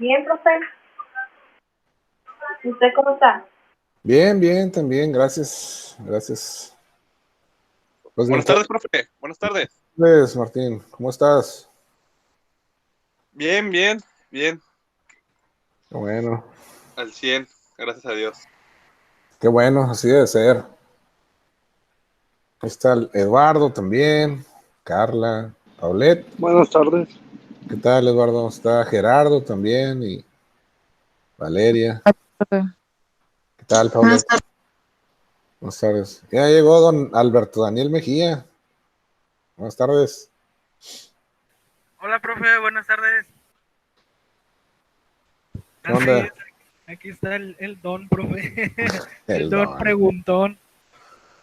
Bien, profe. ¿Usted cómo está? Bien, bien, también, gracias, gracias. Pues bien, Buenas tardes, profe. Buenas tardes. pues, Martín, ¿cómo estás? Bien, bien, bien. Qué bueno, Al 100, gracias a Dios. qué bueno, así debe ser. Ahí está el Eduardo también, Carla, Paulette. Buenas tardes. ¿Qué tal, Eduardo? Está Gerardo también y Valeria. ¿Qué tal, Paulette? Buenas tardes. Ya llegó don Alberto Daniel Mejía. Buenas tardes. Hola, profe, buenas tardes. ¿Qué Así onda? es, aquí está el don, profe. El El don don. preguntón.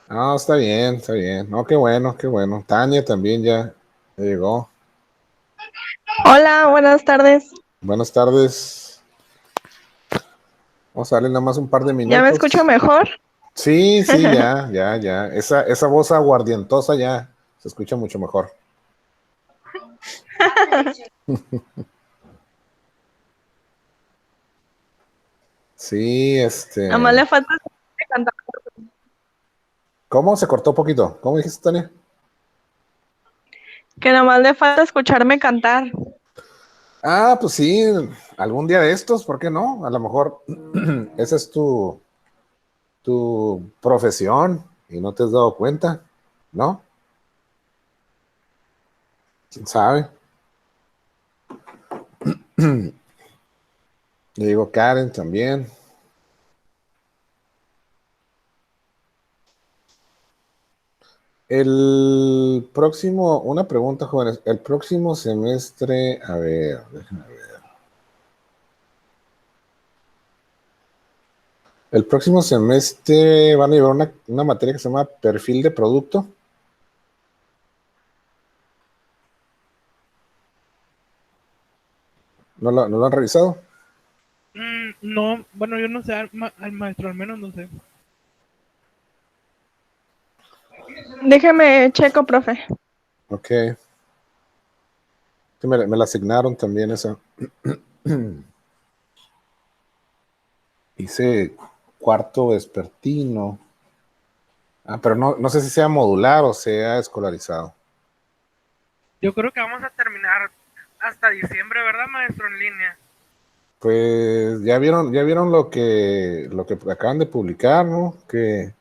No, está bien, está bien. No, qué bueno, qué bueno. Tania también ya llegó. Hola, buenas tardes. Buenas tardes. Vamos a darle nada más un par de ¿Ya me escucho minutos. mejor? Sí, sí, ya. Esa voz aguardientosa ya se escucha mucho mejor. Sí, Nada más le falta cantar. ¿Cómo? Se cortó poquito. ¿Cómo dijiste, Tania? Que nada más le falta escucharme cantar. Ah, pues sí, algún día de estos, ¿por qué no? A lo mejor esa es tu profesión y no te has dado cuenta, ¿no? ¿Quién sabe? Le digo Karen también. El próximo, una pregunta, jóvenes. El próximo semestre, a ver, déjame ver. El próximo semestre van a llevar una materia que se llama perfil de producto. ¿No lo han revisado? No, bueno, yo no sé, al maestro al menos no sé. Déjeme checo, profe. Ok. Sí, me la asignaron también esa. Hice cuarto vespertino. Ah, pero no sé si sea modular o sea escolarizado. Yo creo que vamos a terminar hasta diciembre, ¿verdad, maestro, en línea? Pues ya vieron lo que acaban de publicar, ¿no? Que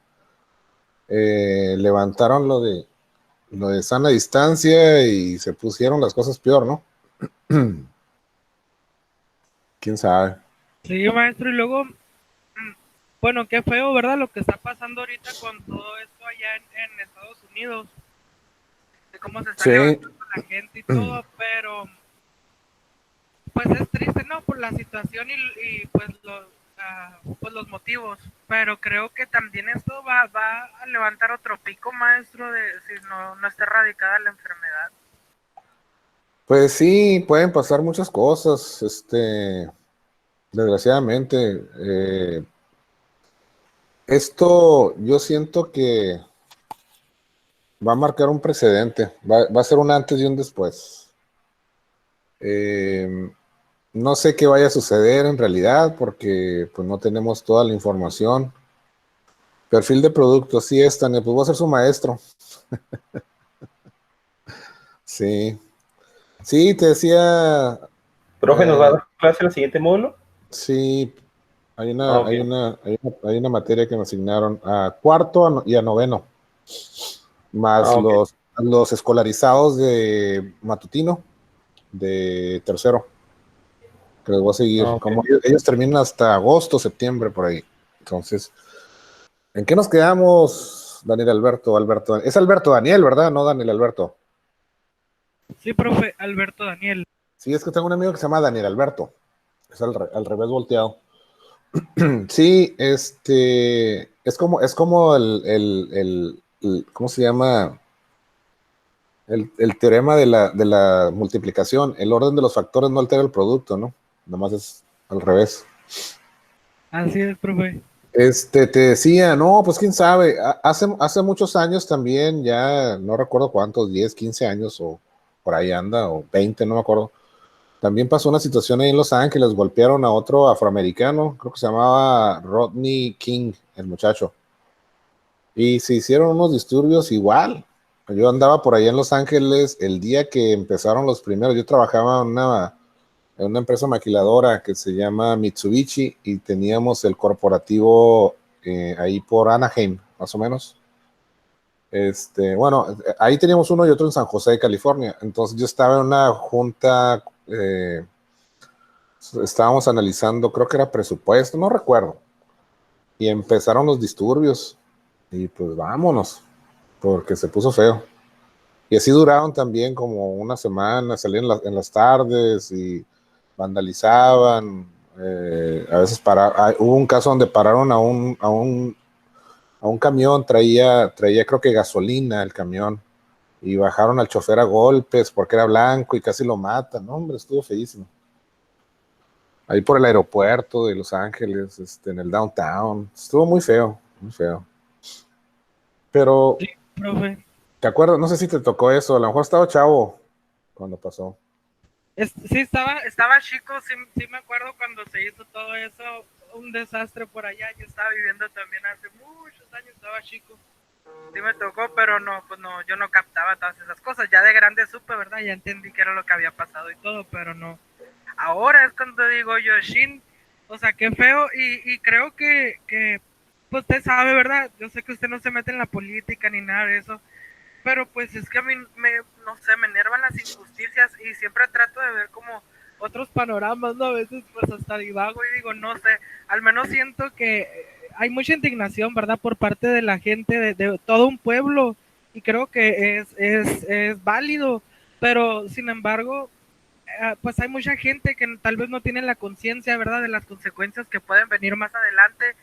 levantaron lo de sana distancia y se pusieron las cosas peor, ¿no? ¿Quién sabe? Sí, maestro, y luego, bueno, qué feo, ¿verdad? Lo que está pasando ahorita con todo esto allá en Estados Unidos, de cómo se está Sí, levantando la gente y todo, pero pues es triste, ¿no? Por la situación y pues pues los motivos. Pero creo que también esto va a levantar otro pico, maestro, de si no está erradicada la enfermedad. pues sí, pueden pasar muchas cosas, desgraciadamente. Esto yo siento que va a marcar un precedente, va a ser un antes y un después. Eh, no sé qué vaya a suceder en realidad porque pues no tenemos toda la información. Perfil de producto, sí es, Tania, pues voy a ser su maestro. Sí, sí, te decía, Profe, ¿nos va a eh, dar clase en el siguiente módulo? sí, hay Ah, una, ok. hay una, hay una, hay una materia que me asignaron a cuarto y a noveno, más Ah, ok. los escolarizados de matutino, de tercero, que les voy a Ah, seguir. ok. Como ellos terminan hasta agosto, septiembre, por ahí. Entonces, ¿en qué nos quedamos, Daniel Alberto? Es Alberto Daniel, ¿verdad? No Daniel Alberto. Sí, profe, Alberto Daniel. Sí, es que tengo un amigo que se llama Daniel Alberto. Es al revés volteado. Sí, es como ¿cómo se llama? El teorema de la multiplicación. El orden de los factores no altera el producto, ¿no? Nada más es al revés. Así es, profe. Te decía, no, pues quién sabe, hace muchos años también, ya no recuerdo cuántos, 10, 15 años o por ahí anda, o 20, no me acuerdo. También pasó una situación ahí en Los Ángeles, golpearon a otro afroamericano, creo que se llamaba Rodney King, el muchacho. Y se hicieron unos disturbios igual. Yo andaba por allá en Los Ángeles el día que empezaron los primeros. Yo trabajaba en una empresa maquiladora que se llama Mitsubishi y teníamos el corporativo ahí por Anaheim, más o menos. Bueno, ahí teníamos uno y otro en San José, California. Entonces yo estaba en una junta, estábamos analizando, creo que era presupuesto, no recuerdo. Y empezaron los disturbios. Y pues vámonos, porque se puso feo. Y así duraron también como una semana, salían en las tardes y vandalizaban. A veces hubo un caso donde pararon a un camión, traía creo que gasolina el camión, y bajaron al chofer a golpes porque era blanco y casi lo matan. No, hombre, estuvo feísimo. Ahí por el aeropuerto de Los Ángeles, en el downtown. Estuvo muy feo, muy feo. Pero, Sí, profe. ¿te acuerdas? No sé si te tocó eso, a lo mejor estaba chavo cuando pasó. Sí, estaba chico, sí me acuerdo cuando se hizo todo eso, un desastre por allá. Yo estaba viviendo también hace muchos años, estaba chico. Sí me tocó, pero no, pues no, yo no captaba todas esas cosas. Ya de grande supe, ¿verdad? Ya entendí qué era lo que había pasado y todo, pero no. Ahora es cuando digo yo, Shin, o sea, qué feo, y creo que pues usted sabe, ¿verdad? Yo sé que usted no se mete en la política ni nada de eso, pero pues es que a mí no sé, me enervan las injusticias y siempre trato de ver como otros panoramas, ¿no? A veces pues hasta divago y digo, no sé, al menos siento que hay mucha indignación, ¿verdad? Por parte de la gente, de todo un pueblo, y creo que es válido, pero sin embargo, pues hay mucha gente que tal vez no tiene la conciencia, ¿verdad? De las consecuencias que pueden venir más adelante.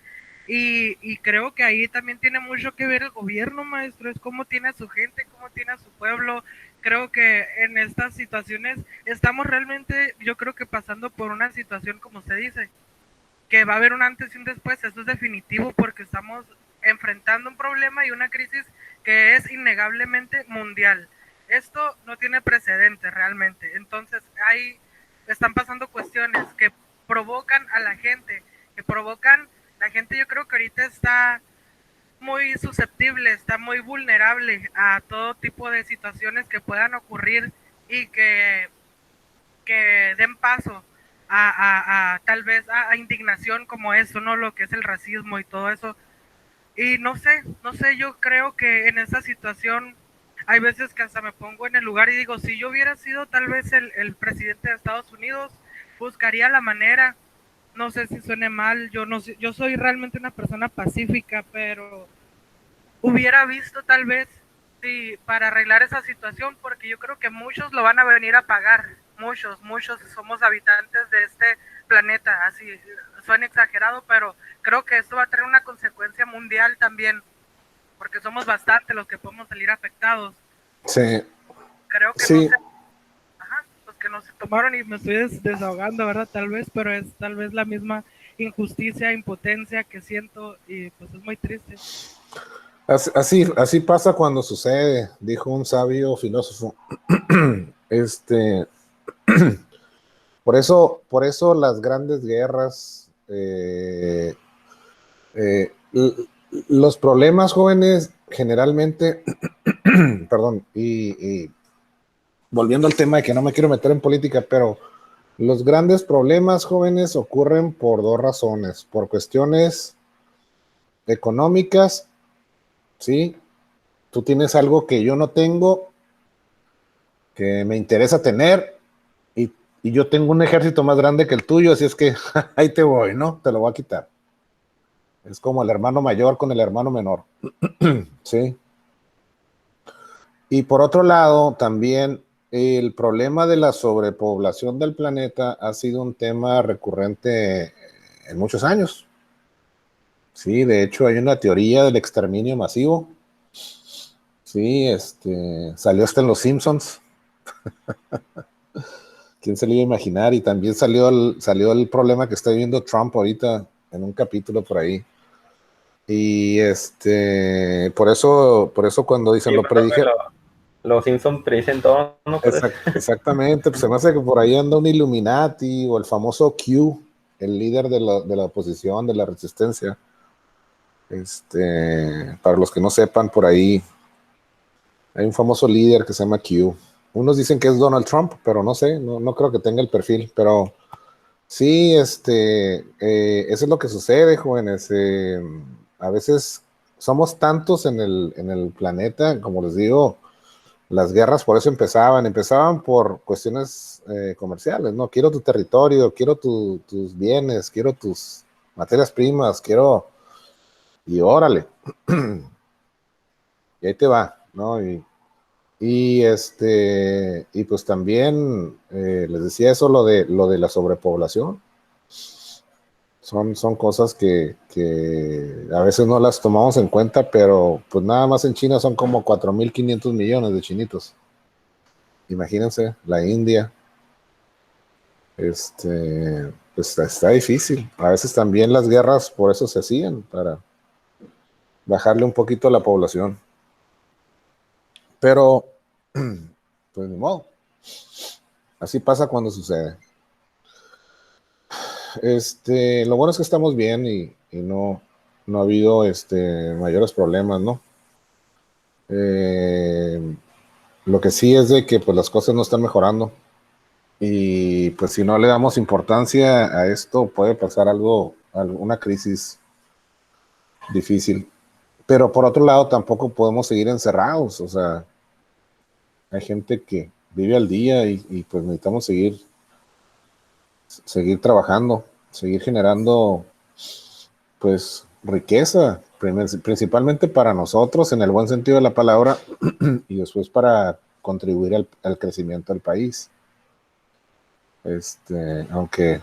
Y creo que ahí también tiene mucho que ver el gobierno, maestro, es cómo tiene a su gente, cómo tiene a su pueblo. Creo que en estas situaciones estamos realmente, yo creo que pasando por una situación, como usted dice, que va a haber un antes y un después. Eso es definitivo, porque estamos enfrentando un problema y una crisis que es innegablemente mundial. Esto no tiene precedentes realmente. Entonces ahí están pasando cuestiones que provocan a la gente, la gente. Yo creo que ahorita está muy susceptible, está muy vulnerable a todo tipo de situaciones que puedan ocurrir y que den paso a tal vez a indignación como eso, ¿no? Lo que es el racismo y todo eso. Y no sé, yo creo que en esa situación hay veces que hasta me pongo en el lugar y digo, si yo hubiera sido tal vez el presidente de Estados Unidos, buscaría la manera. No sé si suene mal, yo no sé, yo soy realmente una persona pacífica, pero hubiera visto tal vez, sí, para arreglar esa situación, porque yo creo que muchos lo van a venir a pagar, muchos somos habitantes de este planeta, así suena exagerado, pero creo que esto va a tener una consecuencia mundial también, porque somos bastante los que podemos salir afectados. Sí. Creo que sí. no sé, los que no se tomaron, y me estoy desahogando, ¿verdad? Tal vez, pero es tal vez la misma injusticia, impotencia que siento, y pues es muy triste. Así pasa cuando sucede, dijo un sabio filósofo. Por eso las grandes guerras, los problemas, jóvenes, generalmente, perdón, y volviendo al tema de que no me quiero meter en política, pero los grandes problemas, jóvenes, ocurren por dos razones: por cuestiones económicas, ¿sí? Tú tienes algo que yo no tengo, que me interesa tener, y yo tengo un ejército más grande que el tuyo, así es que ahí te voy, ¿no? Te lo voy a quitar. Es como el hermano mayor con el hermano menor, ¿sí? Y por otro lado, también el problema de la sobrepoblación del planeta ha sido un tema recurrente en muchos años. Sí, de hecho hay una teoría del exterminio masivo. Sí, salió hasta en Los Simpsons. ¿Quién se lo iba a imaginar? Y también salió el problema que está viviendo Trump ahorita en un capítulo por ahí. Y por eso cuando dicen Sí, lo predije. Los Simpsons predicen todo, ¿no? Exactamente, pues se me hace que por ahí anda un Illuminati o el famoso Q, el líder de la oposición, de la resistencia. Para los que no sepan, por ahí hay un famoso líder que se llama Q. Unos dicen que es Donald Trump, pero no sé, no creo que tenga el perfil, pero sí, eso es lo que sucede, jóvenes. A veces somos tantos en el planeta, como les digo, las guerras por eso empezaban por cuestiones comerciales, ¿no? Quiero tu territorio, quiero tus bienes, quiero tus materias primas, y órale, y ahí te va, ¿no? Y pues también les decía eso, lo de la sobrepoblación. Son cosas que a veces no las tomamos en cuenta, pero pues nada más en China son como 4.500 millones de chinitos. Imagínense, la India, pues está difícil. A veces también las guerras por eso se hacían, para bajarle un poquito a la población. Pero, pues ni modo. Así pasa cuando sucede. Lo bueno es que estamos bien y no ha habido mayores problemas, ¿no? Lo que sí es de que pues las cosas no están mejorando y pues si no le damos importancia a esto puede pasar una crisis difícil. Pero por otro lado tampoco podemos seguir encerrados, o sea, hay gente que vive al día y pues necesitamos seguir trabajando, seguir generando pues riqueza, principalmente para nosotros en el buen sentido de la palabra y después para contribuir al crecimiento del país. Aunque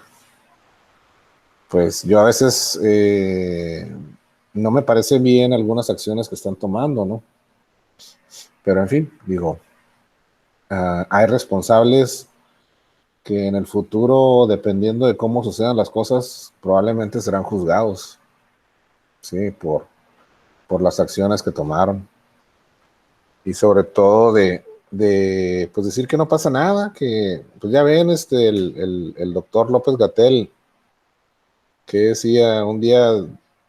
pues yo a veces no me parece bien algunas acciones que están tomando, ¿no? Pero en fin, digo, hay responsables que en el futuro, dependiendo de cómo sucedan las cosas, probablemente serán juzgados, sí, por las acciones que tomaron. Y sobre todo de pues decir que no pasa nada, que pues ya ven el doctor López Gatell, que decía un día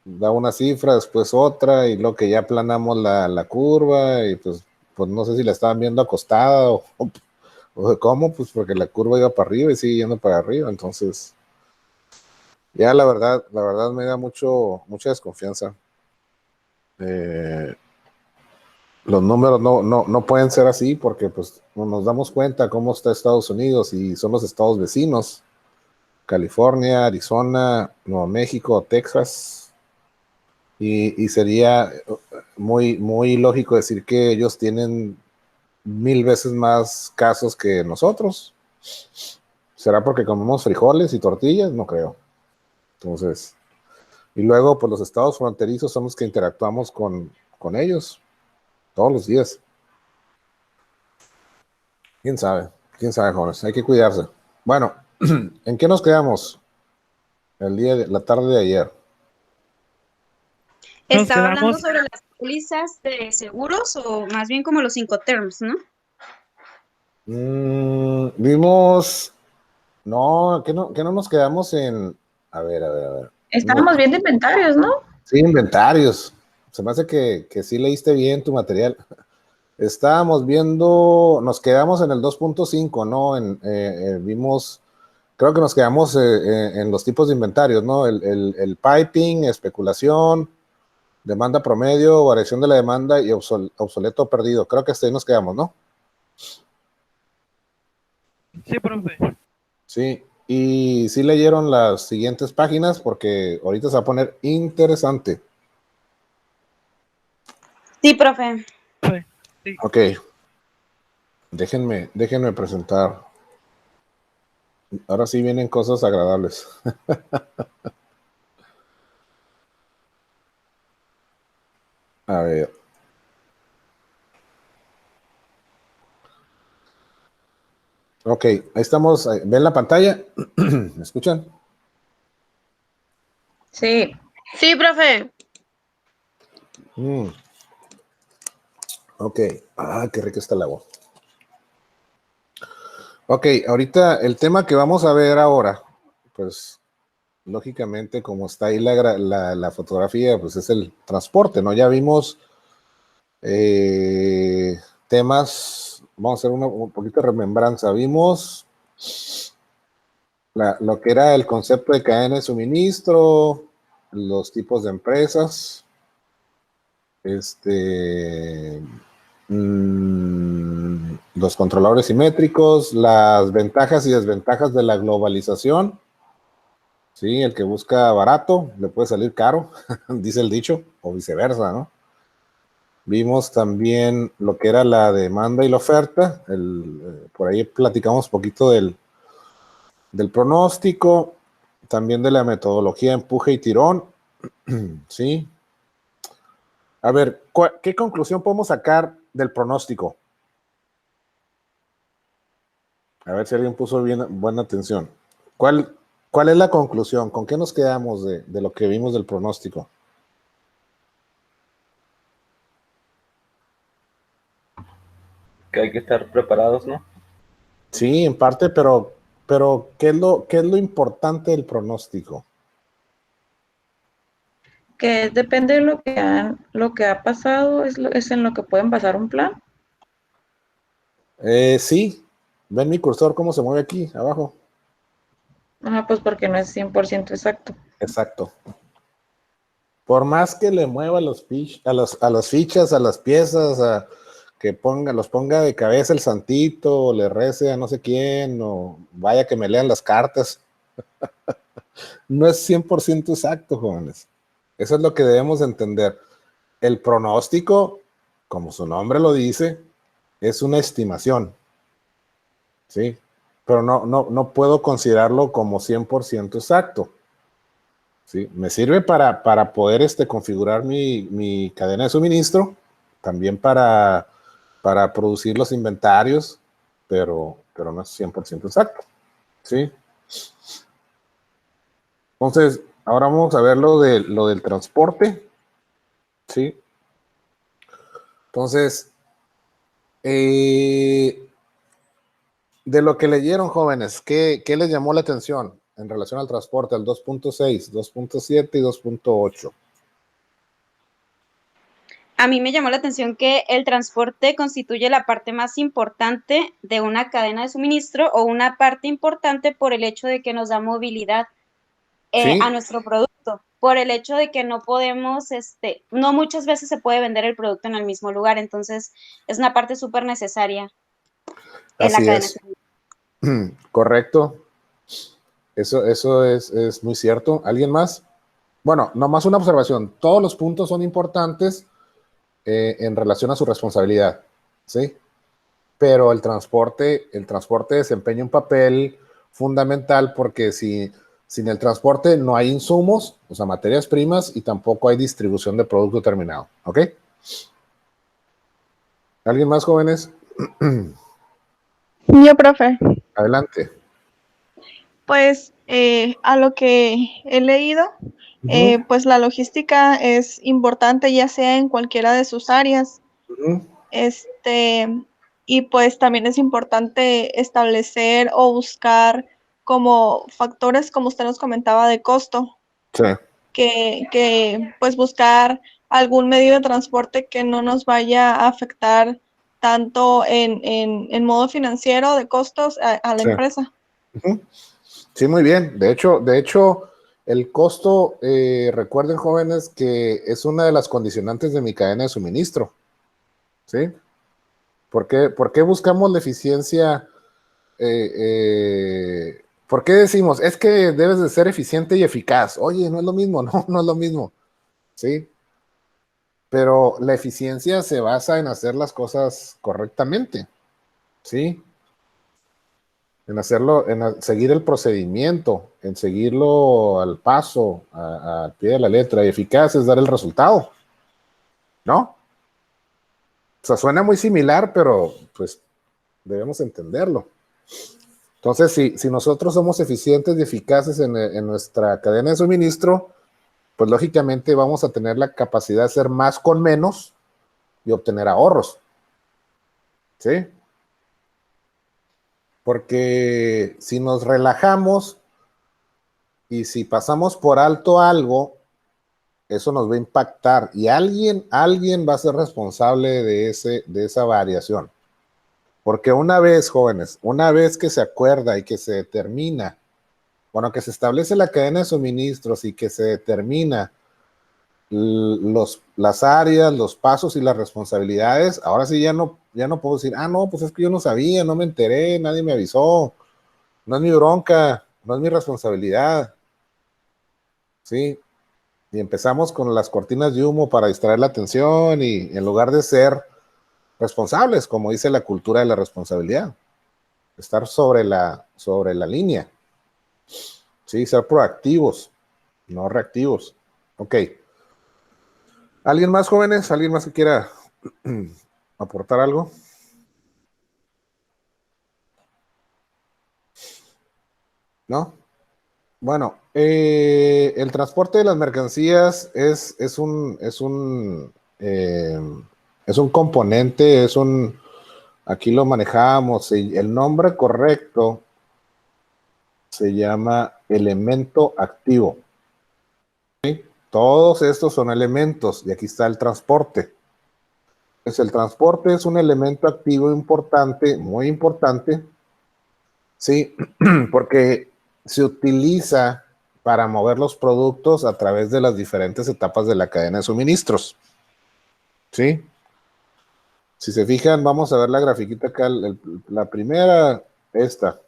da una cifra, después otra, y lo que ya aplanamos la curva, y pues no sé si la estaban viendo acostada o de cómo, pues porque la curva iba para arriba y sigue yendo para arriba, entonces ya la verdad me da mucha desconfianza. Los números no pueden ser así porque pues nos damos cuenta cómo está Estados Unidos y son los estados vecinos, California, Arizona, Nuevo México, Texas, y sería muy lógico decir que ellos tienen 1000 veces más casos que nosotros. ¿Será porque comemos frijoles y tortillas? No creo. Entonces, y luego pues los estados fronterizos son los que interactuamos con ellos todos los días. ¿Quién sabe? ¿Quién sabe, jóvenes? Hay que cuidarse. Bueno, ¿en qué nos quedamos la tarde de ayer? Nos Estaba hablando quedamos, sobre las pólizas de seguros o más bien como los Incoterms, ¿no? Vimos, no, que no nos quedamos en, a ver. Estábamos viendo inventarios, ¿no? Sí, inventarios. Se me hace que sí leíste bien tu material. Estábamos viendo, nos quedamos en el 2.5, ¿no? Vimos, creo que nos quedamos en los tipos de inventarios, ¿no? El piping, especulación, demanda promedio, variación de la demanda y obsoleto perdido. Creo que hasta ahí nos quedamos, ¿no? sí, profe. Sí, y sí leyeron las siguientes páginas porque ahorita se va a poner interesante. Sí, profe. Sí. Ok, déjenme presentar. Ahora sí vienen cosas agradables. A ver. Ok, ahí estamos. ¿Ven la pantalla? ¿Me escuchan? Sí. Sí, profe. Ok, Ok. Qué rica está el agua. Ok, ahorita el tema que vamos a ver ahora, pues lógicamente como está ahí la fotografía, pues es el transporte, ¿no? Ya vimos temas, vamos a hacer un poquito de remembranza. Vimos lo que era el concepto de cadena de suministro, los tipos de empresas, los controladores simétricos, las ventajas y desventajas de la globalización. Sí, el que busca barato le puede salir caro, dice el dicho, o viceversa, ¿no? Vimos también lo que era la demanda y la oferta. Por ahí platicamos un poquito del pronóstico, también de la metodología empuje y tirón. Sí. A ver, ¿qué conclusión podemos sacar del pronóstico? A ver si alguien puso buena atención. ¿Cuál es la conclusión? ¿Con qué nos quedamos de lo que vimos del pronóstico? Que hay que estar preparados, ¿no? Sí, en parte, pero ¿qué es lo importante del pronóstico? Que depende de lo que ha pasado, es en lo que pueden basar un plan. Sí. ¿Ven mi cursor cómo se mueve aquí, abajo? Pues porque no es 100% exacto. Exacto. Por más que le mueva a las fichas, a las piezas, que los ponga de cabeza el santito, o le rece a no sé quién, o vaya que me lean las cartas, no es 100% exacto, jóvenes. Eso es lo que debemos entender. El pronóstico, como su nombre lo dice, es una estimación, ¿sí? Pero no puedo considerarlo como 100% exacto. ¿Sí? Me sirve para poder configurar mi cadena de suministro, también para producir los inventarios, pero no es 100% exacto. ¿Sí? Entonces, ahora vamos a ver lo del transporte. ¿Sí? Entonces, de lo que leyeron, jóvenes, ¿qué les llamó la atención en relación al transporte, al 2.6, 2.7 y 2.8? A mí me llamó la atención que el transporte constituye la parte más importante de una cadena de suministro o una parte importante por el hecho de que nos da movilidad Sí, a nuestro producto, por el hecho de que no podemos, no muchas veces se puede vender el producto en el mismo lugar, entonces es una parte súper necesaria en la así cadena de es. suministro. Correcto. Eso es muy cierto. ¿Alguien más? Bueno, nomás una observación. Todos los puntos son importantes en relación a su responsabilidad, ¿sí? Pero el transporte desempeña un papel fundamental porque sin el transporte no hay insumos, o sea, materias primas, y tampoco hay distribución de producto terminado, ¿ok? ¿Alguien más, jóvenes? Yo, profe, Adelante. pues a lo que he leído, Ujú, pues la logística es importante ya sea en cualquiera de sus áreas. ujú. Este, y pues también es importante establecer o buscar como factores, como usted nos comentaba, de costo, Sí. que pues buscar algún medio de transporte que no nos vaya a afectar tanto en modo financiero de costos a la Sí. empresa. Ujú. Sí, muy bien. De hecho, el costo, recuerden, jóvenes, que es una de las condicionantes de mi cadena de suministro. ¿Sí? ¿Por qué buscamos la eficiencia? ¿Por qué decimos, es que debes de ser eficiente y eficaz? Oye, no es lo mismo, no es lo mismo. ¿Sí? Pero la eficiencia se basa en hacer las cosas correctamente. ¿Sí? En hacerlo, seguir el procedimiento, en seguirlo al paso, al pie de la letra, y eficaz es dar el resultado, ¿no? O sea, suena muy similar, pero pues debemos entenderlo. Entonces, si nosotros somos eficientes y eficaces en nuestra cadena de suministro, pues lógicamente vamos a tener la capacidad de hacer más con menos y obtener ahorros, ¿sí? Porque si nos relajamos y si pasamos por alto algo, eso nos va a impactar y alguien va a ser responsable de esa variación. Porque una vez, jóvenes, una vez que se acuerda y que se determina, bueno, que se establece la cadena de suministros y que se determina las áreas, los pasos y las responsabilidades, ahora sí ya no puedo decir, no, pues es que yo no sabía, no me enteré, nadie me avisó, no es mi bronca, no es mi responsabilidad, ¿sí? Y empezamos con las cortinas de humo para distraer la atención y en lugar de ser responsables, como dice la cultura de la responsabilidad, estar sobre la línea, ¿sí? Ser proactivos, no reactivos. Ok. ¿Alguien más, jóvenes? ¿Alguien más que quiera aportar algo? ¿No? Bueno, el transporte de las mercancías es un componente, aquí lo manejamos, el nombre correcto se llama elemento activo. ¿Sí? Todos estos son elementos y aquí está el transporte. Pues el transporte es un elemento activo importante, muy importante, sí, porque se utiliza para mover los productos a través de las diferentes etapas de la cadena de suministros. ¿Sí? Si se fijan, vamos a ver la grafiquita acá, la primera, esta.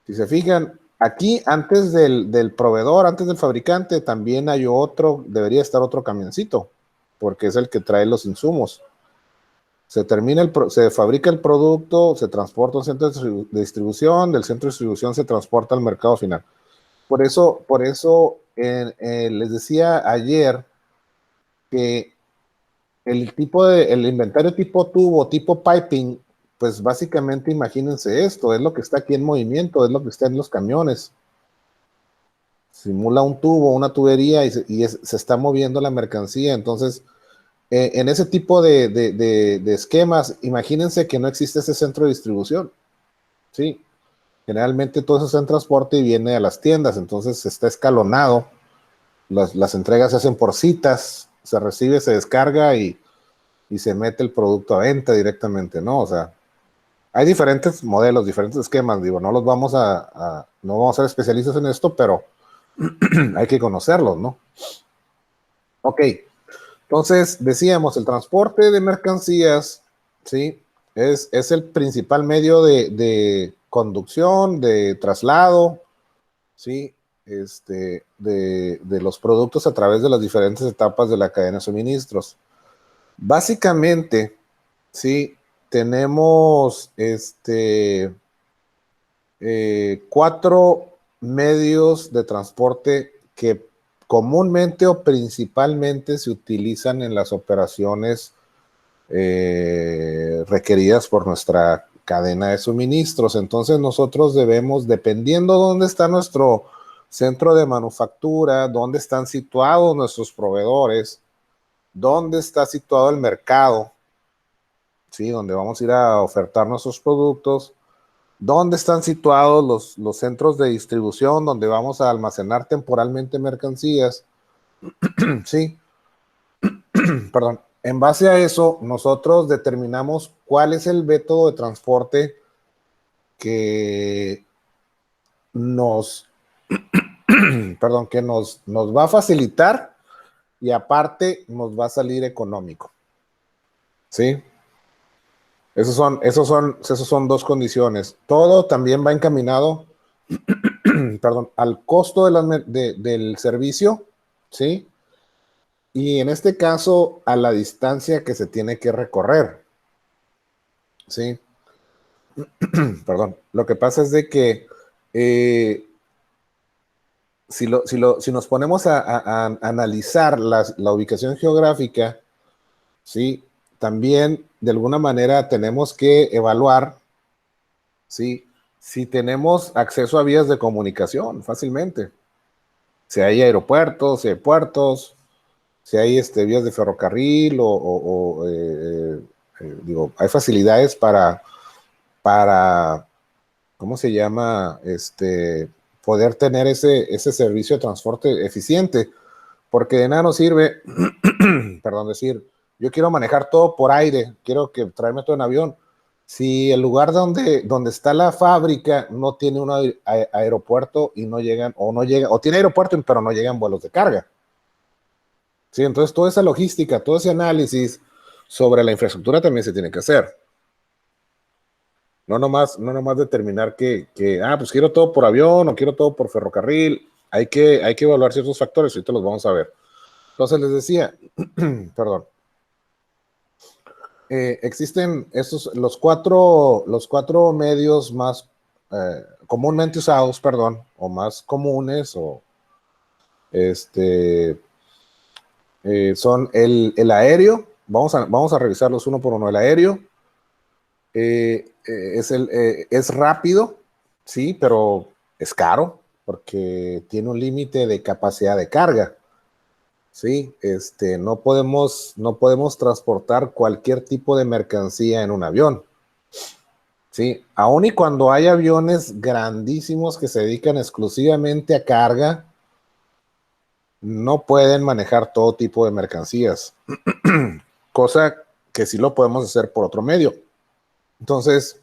Si se fijan, aquí antes del proveedor, antes del fabricante, también hay debería estar otro camioncito, porque es el que trae los insumos. Se fabrica el producto, se transporta a un centro de distribución, del centro de distribución se transporta al mercado final. Por eso les decía ayer que el inventario tipo tubo, tipo piping, pues básicamente imagínense esto, es lo que está aquí en movimiento, es lo que está en los camiones. Simula un tubo, una tubería y se está moviendo la mercancía. Entonces, en ese tipo de esquemas, imagínense que no existe ese centro de distribución. Sí, generalmente todo eso está en transporte y viene a las tiendas, entonces está escalonado. Las entregas se hacen por citas, se recibe, se descarga y se mete el producto a venta directamente, ¿no? O sea, hay diferentes modelos, diferentes esquemas, digo, no vamos a ser especialistas en esto, pero hay que conocerlos, ¿no? Ok, entonces decíamos, el transporte de mercancías, ¿sí? Es el principal medio de conducción, de traslado, ¿sí? De los productos a través de las diferentes etapas de la cadena de suministros. Básicamente, sí, tenemos 4 medios de transporte que comúnmente o principalmente se utilizan en las operaciones requeridas por nuestra cadena de suministros. Entonces nosotros debemos, dependiendo dónde está nuestro centro de manufactura, dónde están situados nuestros proveedores, dónde está situado el mercado, ¿sí? Donde vamos a ir a ofertar nuestros productos, dónde están situados los centros de distribución, donde vamos a almacenar temporalmente mercancías, ¿sí? Perdón. En base a eso, nosotros determinamos cuál es el método de transporte que nos va a facilitar y aparte nos va a salir económico. ¿Sí? Esos son 2 condiciones. Todo también va encaminado perdón, al costo del servicio, ¿sí? Y en este caso, a la distancia que se tiene que recorrer, ¿sí? Perdón. Lo que pasa es de que si nos ponemos a analizar la ubicación geográfica, ¿sí? También, de alguna manera, tenemos que evaluar, ¿sí? Si tenemos acceso a vías de comunicación fácilmente. Si hay aeropuertos, si hay puertos, si hay vías de ferrocarril o hay facilidades para, ¿cómo se llama? Poder tener ese servicio de transporte eficiente, porque de nada nos sirve, perdón, decir, yo quiero manejar todo por aire, quiero traerme todo en avión. Si el lugar donde está la fábrica no tiene un aeropuerto y no llegan, o tiene aeropuerto pero no llegan vuelos de carga. Sí, entonces toda esa logística, todo ese análisis sobre la infraestructura también se tiene que hacer. No nomás determinar pues quiero todo por avión o quiero todo por ferrocarril. Hay que evaluar ciertos factores y ahorita los vamos a ver. Entonces les decía, perdón, existen los cuatro medios más comúnmente usados, o más comunes, son el aéreo. Vamos a revisarlos uno por uno. El aéreo es rápido, sí, pero es caro porque tiene un límite de capacidad de carga. Sí, no podemos transportar cualquier tipo de mercancía en un avión. Sí, aun y cuando hay aviones grandísimos que se dedican exclusivamente a carga, no pueden manejar todo tipo de mercancías, cosa que sí lo podemos hacer por otro medio. Entonces,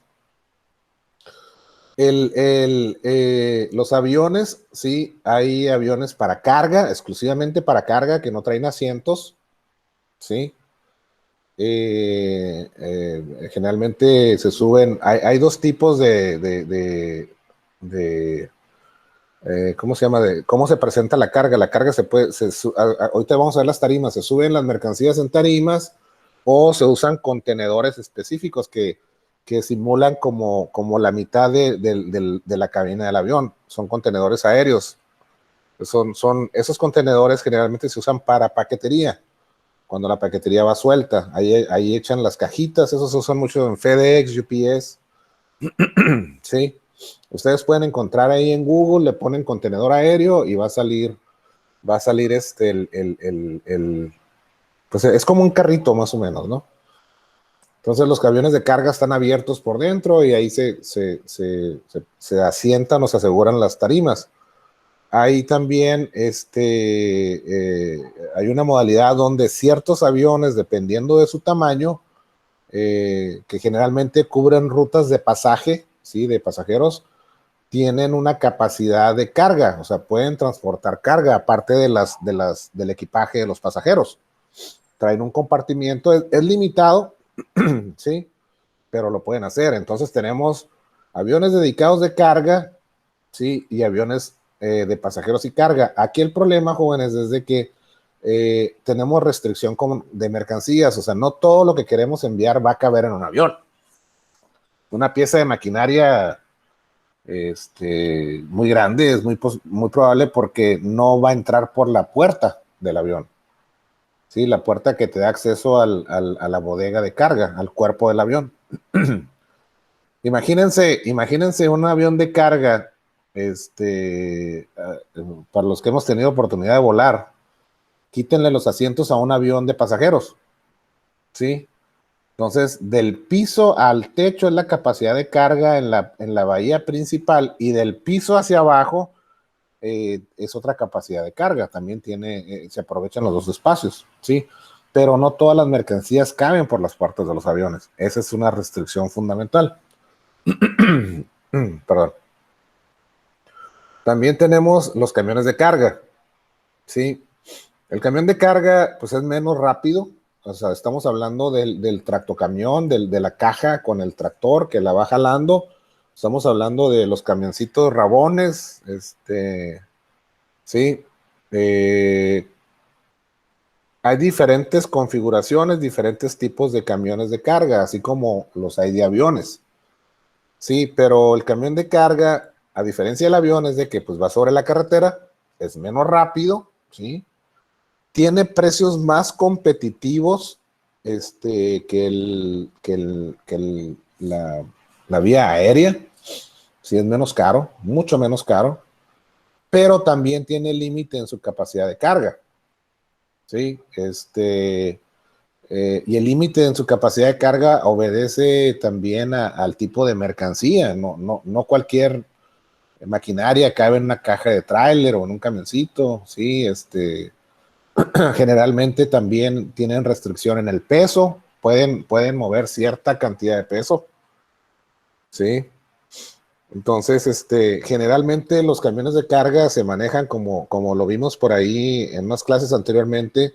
los aviones, sí, hay aviones para carga, exclusivamente para carga, que no traen asientos, sí. Generalmente se suben, hay dos tipos ¿cómo se llama? ¿Cómo se presenta la carga? La carga ahorita vamos a ver las tarimas, se suben las mercancías en tarimas o se usan contenedores específicos que simulan como la mitad de la cabina del avión. Son contenedores aéreos. Esos contenedores generalmente se usan para paquetería, cuando la paquetería va suelta. Ahí echan las cajitas, esos se usan mucho en FedEx, UPS. Sí. Ustedes pueden encontrar ahí en Google, le ponen contenedor aéreo y va a salir pues es como un carrito más o menos, ¿no? Entonces los camiones de carga están abiertos por dentro y ahí se asientan o se aseguran las tarimas. Ahí también hay una modalidad donde ciertos aviones, dependiendo de su tamaño, que generalmente cubren rutas de pasaje, ¿sí? De pasajeros, tienen una capacidad de carga, o sea, pueden transportar carga, aparte del equipaje de los pasajeros. Traen un compartimiento, es limitado, sí, pero lo pueden hacer. Entonces tenemos aviones dedicados de carga, sí, y aviones de pasajeros y carga. Aquí el problema, jóvenes, es de que tenemos restricción de mercancías, o sea, no todo lo que queremos enviar va a caber en un avión. Una pieza de maquinaria muy grande es muy probable porque no va a entrar por la puerta del avión. Sí, la puerta que te da acceso a la bodega de carga, al cuerpo del avión. Imagínense un avión de carga, para los que hemos tenido oportunidad de volar, quítenle los asientos a un avión de pasajeros, ¿sí? Entonces, del piso al techo es la capacidad de carga en la bahía principal, y del piso hacia abajo es otra capacidad de carga. También se aprovechan los dos espacios, ¿sí? Pero no todas las mercancías caben por las puertas de los aviones. Esa es una restricción fundamental. Perdón. También tenemos los camiones de carga, ¿sí? El camión de carga, pues, es menos rápido. O sea, estamos hablando del tractocamión, de la caja con el tractor que la va jalando. Estamos hablando de los camioncitos rabones, sí. Hay diferentes configuraciones, diferentes tipos de camiones de carga, así como los hay de aviones. Sí, pero el camión de carga, a diferencia del avión, es de que pues va sobre la carretera, es menos rápido, ¿sí? Tiene precios más competitivos que la vía aérea. Sí, es menos caro, mucho menos caro, pero también tiene límite en su capacidad de carga. Sí, y el límite en su capacidad de carga obedece también al tipo de mercancía. No cualquier maquinaria cabe en una caja de tráiler o en un camioncito, ¿sí? Generalmente también tienen restricción en el peso, pueden mover cierta cantidad de peso, ¿sí? Entonces, generalmente los camiones de carga se manejan como lo vimos por ahí en unas clases anteriormente,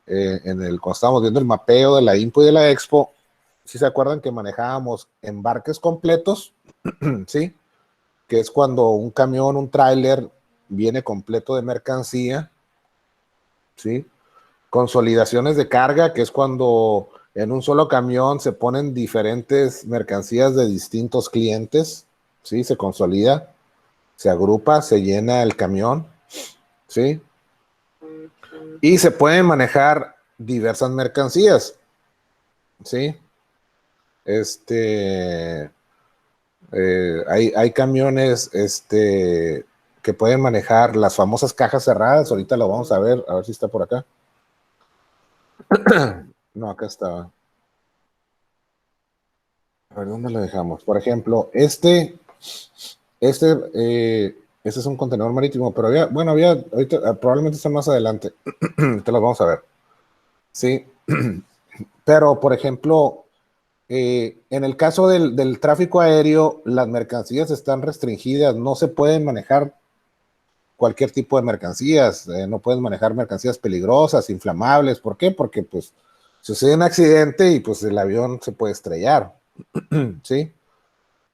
cuando estábamos viendo el mapeo de la INPO y de la Expo. Si se acuerdan que manejábamos embarques completos, ¿sí? Que es cuando un camión, un tráiler viene completo de mercancía, ¿sí? Consolidaciones de carga, que es cuando en un solo camión se ponen diferentes mercancías de distintos clientes, ¿sí? Se consolida, se agrupa, se llena el camión, ¿sí? Y se pueden manejar diversas mercancías, ¿sí? Hay camiones, que pueden manejar las famosas cajas cerradas. Ahorita lo vamos a ver si está por acá. No, acá estaba. A ver, ¿dónde lo dejamos? Por ejemplo, este es un contenedor marítimo, pero ahorita probablemente está más adelante. Te los vamos a ver. Sí. Pero, por ejemplo, en el caso del tráfico aéreo, las mercancías están restringidas, no se pueden manejar cualquier tipo de mercancías, no pueden manejar mercancías peligrosas, inflamables. ¿Por qué? Porque pues sucede un accidente y pues el avión se puede estrellar, ¿sí?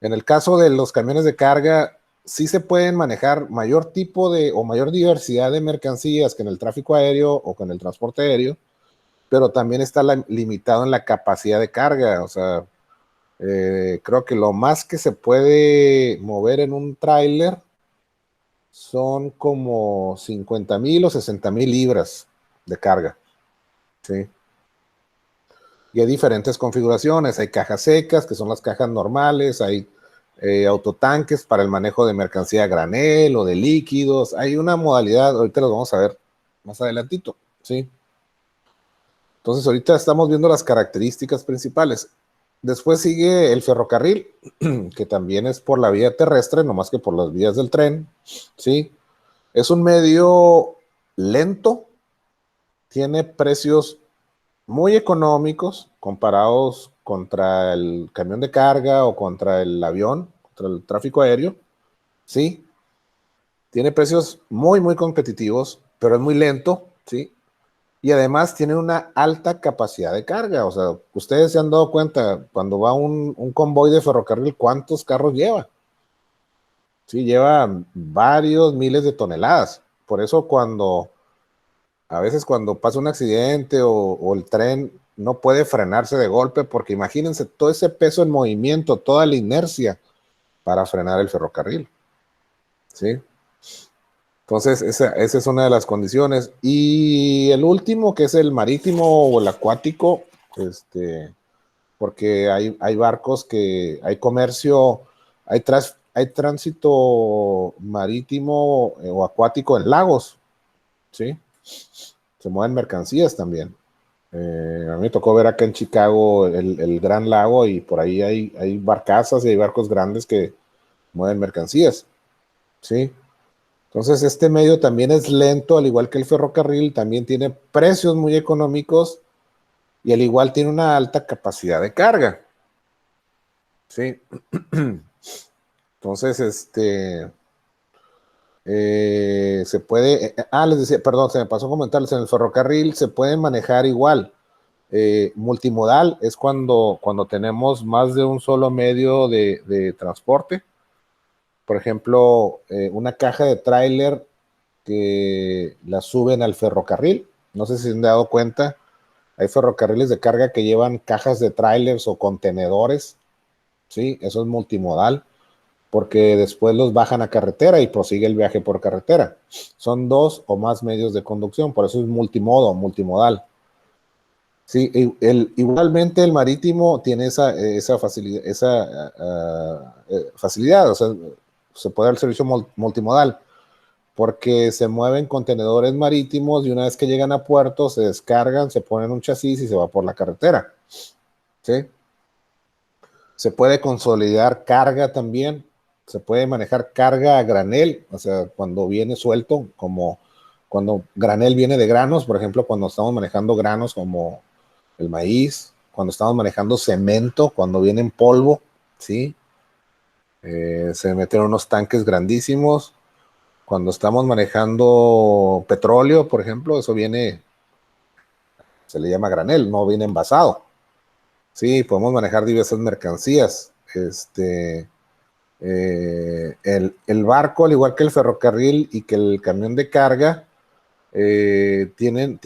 En el caso de los camiones de carga, sí se pueden manejar mayor tipo o mayor diversidad de mercancías que en el tráfico aéreo o con el transporte aéreo, pero también está limitado en la capacidad de carga. O sea, creo que lo más que se puede mover en un tráiler son como 50,000 o 60,000 libras de carga, ¿sí? Y hay diferentes configuraciones. Hay cajas secas, que son las cajas normales. Hay autotanques para el manejo de mercancía a granel o de líquidos. Hay una modalidad, ahorita los vamos a ver más adelantito, ¿sí? Entonces, ahorita estamos viendo las características principales. Después sigue el ferrocarril, que también es por la vía terrestre, no más que por las vías del tren, ¿sí? Es un medio lento, tiene precios muy económicos comparados contra el camión de carga o contra el avión, contra el tráfico aéreo, ¿sí? Tiene precios muy, muy competitivos, pero es muy lento, ¿sí? Y además tiene una alta capacidad de carga. O sea, ustedes se han dado cuenta, cuando va un convoy de ferrocarril, ¿cuántos carros lleva? Sí, lleva varios miles de toneladas. Por eso a veces cuando pasa un accidente o el tren no puede frenarse de golpe, porque imagínense todo ese peso en movimiento, toda la inercia para frenar el ferrocarril, ¿sí? Entonces, esa es una de las condiciones. Y el último, que es el marítimo o el acuático, porque hay barcos hay comercio, hay tránsito marítimo o acuático en lagos, ¿sí? Se mueven mercancías también. A mí me tocó ver acá en Chicago el Gran Lago, y por ahí hay barcazas y hay barcos grandes que mueven mercancías, ¿sí? Entonces, este medio también es lento, al igual que el ferrocarril, también tiene precios muy económicos y al igual tiene una alta capacidad de carga, ¿sí? Entonces, se puede, les decía, perdón, se me pasó a comentarles, en el ferrocarril se puede manejar igual. Multimodal es cuando tenemos más de un solo medio de transporte. Por ejemplo, una caja de tráiler que la suben al ferrocarril. No sé si se han dado cuenta, hay ferrocarriles de carga que llevan cajas de trailers o contenedores, ¿sí? Eso es multimodal, porque después los bajan a carretera y prosigue el viaje por carretera. Son 2 o más medios de conducción, por eso es multimodal. Sí, igualmente el marítimo tiene esa facilidad, o sea, se puede dar el servicio multimodal, porque se mueven contenedores marítimos y una vez que llegan a puerto se descargan, se ponen un chasis y se va por la carretera. ¿Sí? Se puede consolidar carga también, se puede manejar carga a granel, o sea, cuando viene suelto, como cuando granel viene de granos, por ejemplo, cuando estamos manejando granos como el maíz, cuando estamos manejando cemento, cuando viene en polvo, ¿sí? Se meten unos tanques grandísimos. Cuando estamos manejando petróleo, por ejemplo, eso viene, se le llama granel, no viene envasado. Sí, podemos manejar diversas mercancías. El barco, al igual que el ferrocarril y que el camión de carga, tienen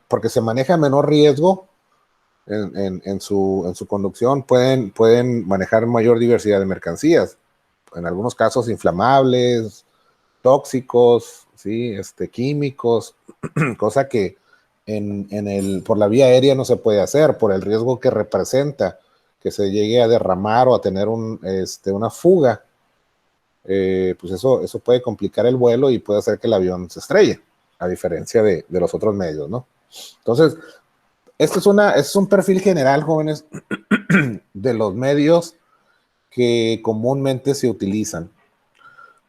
porque se maneja a menor riesgo en su conducción, pueden manejar mayor diversidad de mercancías. En algunos casos inflamables, tóxicos, ¿sí? Químicos, cosa que por la vía aérea no se puede hacer, por el riesgo que representa que se llegue a derramar o a tener una fuga. Pues eso puede complicar el vuelo y puede hacer que el avión se estrelle, a diferencia de los otros medios, ¿no? Entonces, este es un perfil general, jóvenes, de los medios que comúnmente se utilizan.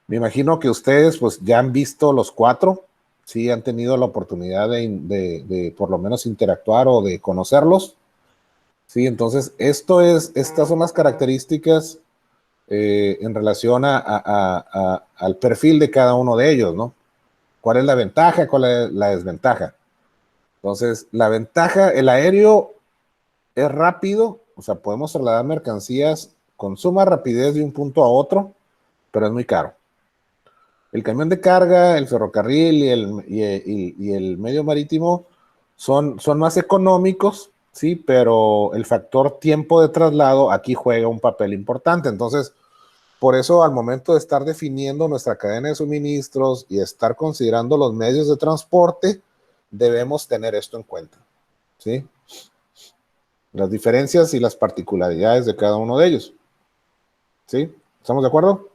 Me imagino que ustedes pues ya han visto los 4, sí han tenido la oportunidad de por lo menos interactuar o de conocerlos. Sí, entonces estas son las características en relación al perfil de cada uno de ellos, ¿no? ¿Cuál es la ventaja? ¿Cuál es la desventaja? Entonces, la ventaja, el aéreo es rápido, o sea, podemos trasladar mercancías con suma rapidez de un punto a otro, pero es muy caro. El camión de carga, el ferrocarril y el medio marítimo son más económicos, sí, pero el factor tiempo de traslado aquí juega un papel importante. Entonces, por eso al momento de estar definiendo nuestra cadena de suministros y estar considerando los medios de transporte, debemos tener esto en cuenta, ¿sí? Las diferencias y las particularidades de cada uno de ellos. ¿Sí? ¿Estamos de acuerdo?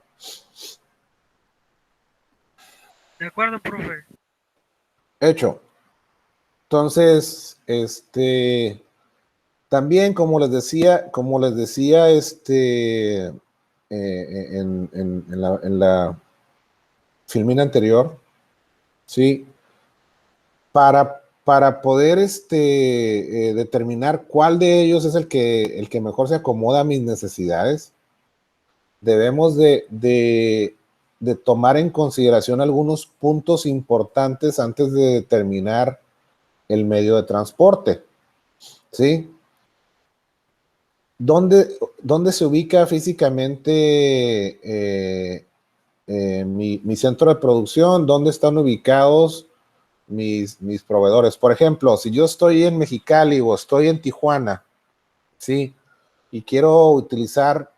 De acuerdo, profe. Hecho. Entonces, también como les decía, en la filmina anterior, ¿sí? Para poder determinar cuál de ellos es el que mejor se acomoda a mis necesidades, debemos de tomar en consideración algunos puntos importantes antes de determinar el medio de transporte, ¿sí? ¿Dónde se ubica físicamente mi centro de producción? ¿Dónde están ubicados mis proveedores? Por ejemplo, si yo estoy en Mexicali o estoy en Tijuana, ¿sí? Y quiero utilizar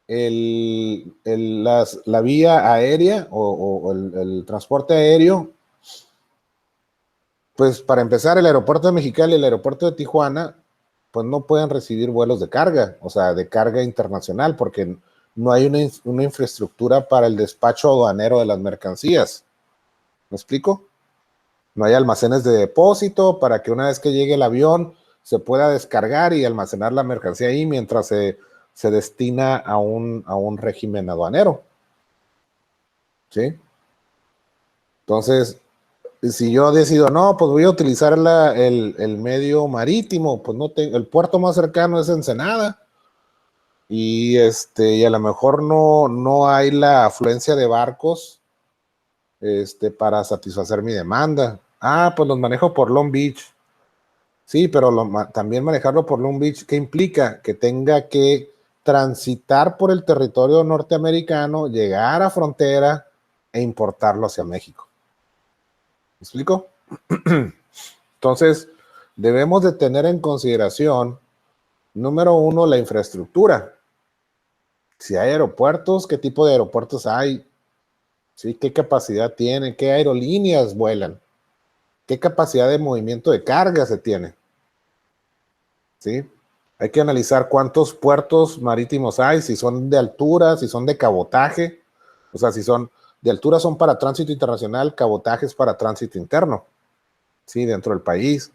la vía aérea o el transporte aéreo, pues para empezar, el aeropuerto de Mexicali y el aeropuerto de Tijuana, pues no pueden recibir vuelos de carga, o sea, de carga internacional, porque no hay una infraestructura para el despacho aduanero de las mercancías. ¿Me explico? No hay almacenes de depósito para que una vez que llegue el avión se pueda descargar y almacenar la mercancía ahí mientras se destina a un régimen aduanero. ¿Sí? Entonces, si yo decido, no, pues voy a utilizar el medio marítimo, pues no tengo, el puerto más cercano es Ensenada, y a lo mejor no hay la afluencia de barcos para satisfacer mi demanda. Ah, pues los manejo por Long Beach. Sí, pero también manejarlo por Long Beach, ¿qué implica? Que tenga que transitar por el territorio norteamericano, llegar a frontera e importarlo hacia México. ¿Me explico? Entonces, debemos de tener en consideración, número 1, la infraestructura. Si hay aeropuertos, ¿qué tipo de aeropuertos hay? ¿Sí? ¿Qué capacidad tienen? ¿Qué aerolíneas vuelan? ¿Qué capacidad de movimiento de carga se tiene? ¿Sí? Hay que analizar cuántos puertos marítimos hay, si son de altura, si son de cabotaje, o sea, si son de altura son para tránsito internacional, cabotajes para tránsito interno, ¿sí? Dentro del país.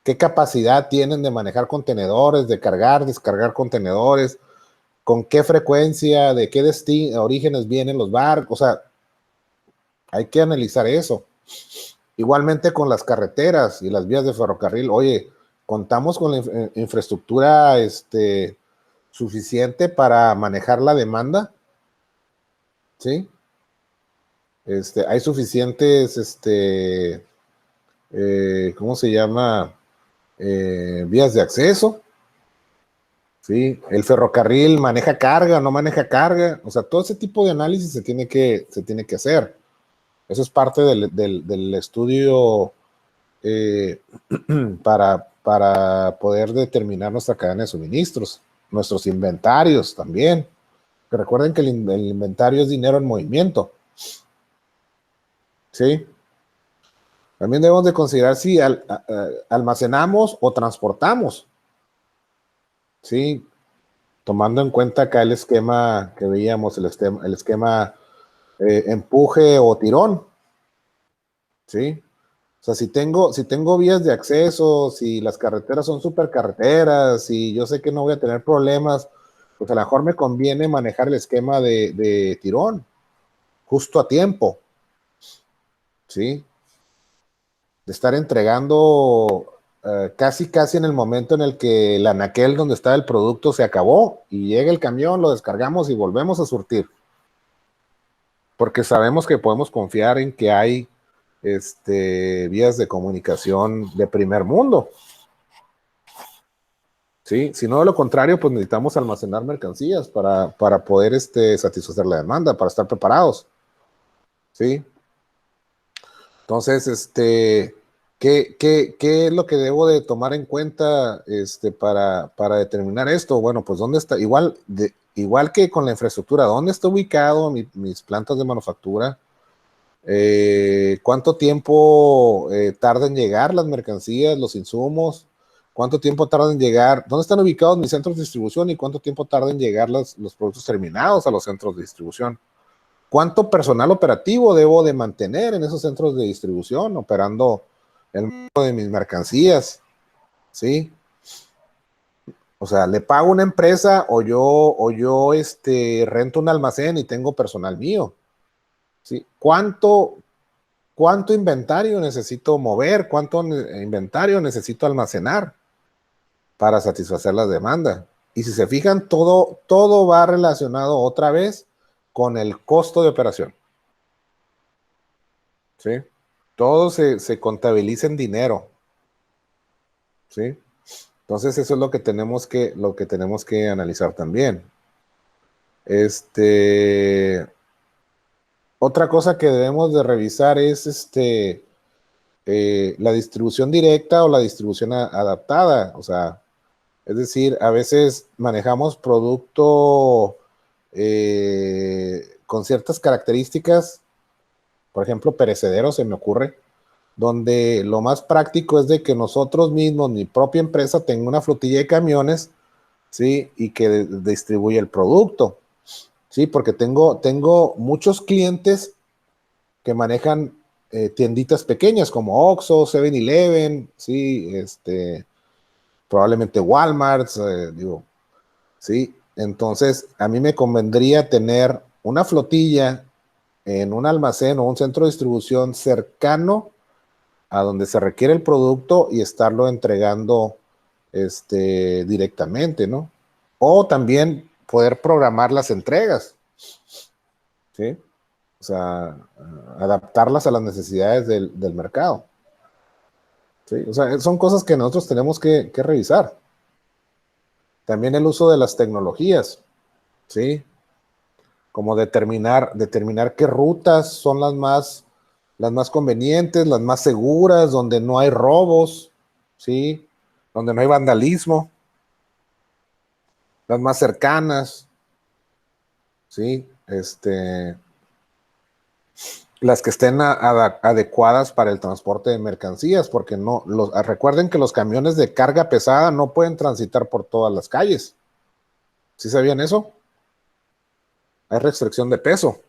¿Qué capacidad tienen de manejar contenedores, de cargar, descargar contenedores? ¿Con qué frecuencia, de qué orígenes vienen los barcos? O sea, hay que analizar eso. Igualmente con las carreteras y las vías de ferrocarril. Oye, contamos con la infraestructura suficiente para manejar la demanda, ¿sí? Hay suficientes, ¿cómo se llama? Vías de acceso, ¿sí? El ferrocarril maneja carga, no maneja carga. O sea, todo ese tipo de análisis se tiene que hacer. Eso es parte del estudio para poder determinar nuestra cadena de suministros, nuestros inventarios también. Que recuerden que el inventario es dinero en movimiento. ¿Sí? También debemos de considerar si almacenamos o transportamos. ¿Sí? Tomando en cuenta acá el esquema que veíamos, el esquema empuje o tirón. ¿Sí? O sea, si tengo vías de acceso, si las carreteras son supercarreteras, si yo sé que no voy a tener problemas, pues a lo mejor me conviene manejar el esquema de tirón, justo a tiempo, ¿sí? De estar entregando casi en el momento en el que el anaquel donde está el producto se acabó y llega el camión, lo descargamos y volvemos a surtir. Porque sabemos que podemos confiar en que hay vías de comunicación de primer mundo. ¿Sí? Si no, de lo contrario, pues necesitamos almacenar mercancías para poder satisfacer la demanda, para estar preparados. ¿Sí? Entonces, ¿qué es lo que debo de tomar en cuenta para determinar esto? Bueno, pues ¿dónde está? Igual que con la infraestructura, ¿dónde está ubicado mis plantas de manufactura? ¿Cuánto tiempo tarda en llegar las mercancías, los insumos? ¿Cuánto tiempo tarda en llegar? ¿Dónde están ubicados mis centros de distribución? ¿Y cuánto tiempo tarda en llegar los productos terminados a los centros de distribución? ¿Cuánto personal operativo debo de mantener en esos centros de distribución operando el manejo de mis mercancías? ¿Sí? O sea, ¿le pago a una empresa o yo rento un almacén y tengo personal mío? ¿Sí? ¿Cuánto inventario necesito mover? ¿Cuánto inventario necesito almacenar para satisfacer la demanda? Y si se fijan, todo va relacionado otra vez con el costo de operación. ¿Sí? Todo se contabiliza en dinero. ¿Sí? Entonces eso es lo que tenemos que analizar también. Otra cosa que debemos de revisar es la distribución directa o la distribución adaptada. O sea, es decir, a veces manejamos producto con ciertas características, por ejemplo, perecederos, se me ocurre, donde lo más práctico es de que nosotros mismos, mi propia empresa, tenga una flotilla de camiones, ¿sí? Y que distribuya el producto. Sí, porque tengo muchos clientes que manejan tienditas pequeñas como Oxxo, 7-Eleven, sí, probablemente Walmart, sí. Entonces, a mí me convendría tener una flotilla en un almacén o un centro de distribución cercano a donde se requiere el producto y estarlo entregando directamente, ¿no? O también poder programar las entregas, ¿sí? O sea, adaptarlas a las necesidades del mercado. ¿Sí? O sea, son cosas que nosotros tenemos que revisar. También el uso de las tecnologías, ¿sí? Como determinar qué rutas son las más convenientes, las más seguras, donde no hay robos, ¿sí? Donde no hay vandalismo, las más cercanas, ¿sí? Las que estén adecuadas para el transporte de mercancías, porque recuerden que los camiones de carga pesada no pueden transitar por todas las calles. ¿Sí sabían eso? Hay restricción de peso.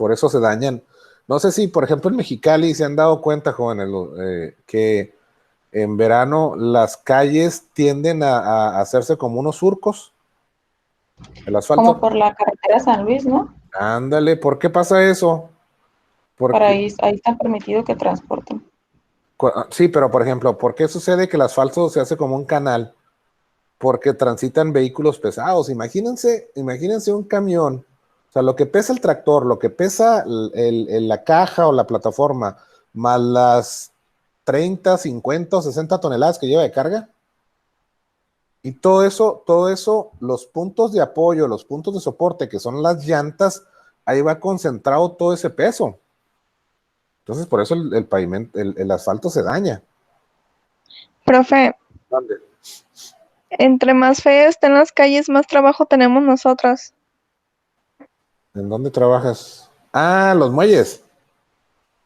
por eso se dañan. No sé si, por ejemplo, en Mexicali se han dado cuenta, jóvenes, que en verano las calles tienden a hacerse como unos surcos, el asfalto. Como por la carretera San Luis, ¿no? Ándale, ¿por qué pasa eso? Para Porque, ahí está permitido que transporten. sí, pero por ejemplo, ¿por qué sucede que el asfalto se hace como un canal? Porque transitan vehículos pesados. Imagínense un camión, o sea, lo que pesa el tractor, lo que pesa la caja o la plataforma, más las 30, 50 o 60 toneladas que lleva de carga. Y todo eso, los puntos de apoyo, los puntos de soporte, que son las llantas, ahí va concentrado todo ese peso. Entonces, por eso el pavimento, el asfalto se daña. Profe, ¿Dónde? entre más feas estén las calles, más trabajo tenemos nosotras. ¿En dónde trabajas? Ah, los muelles.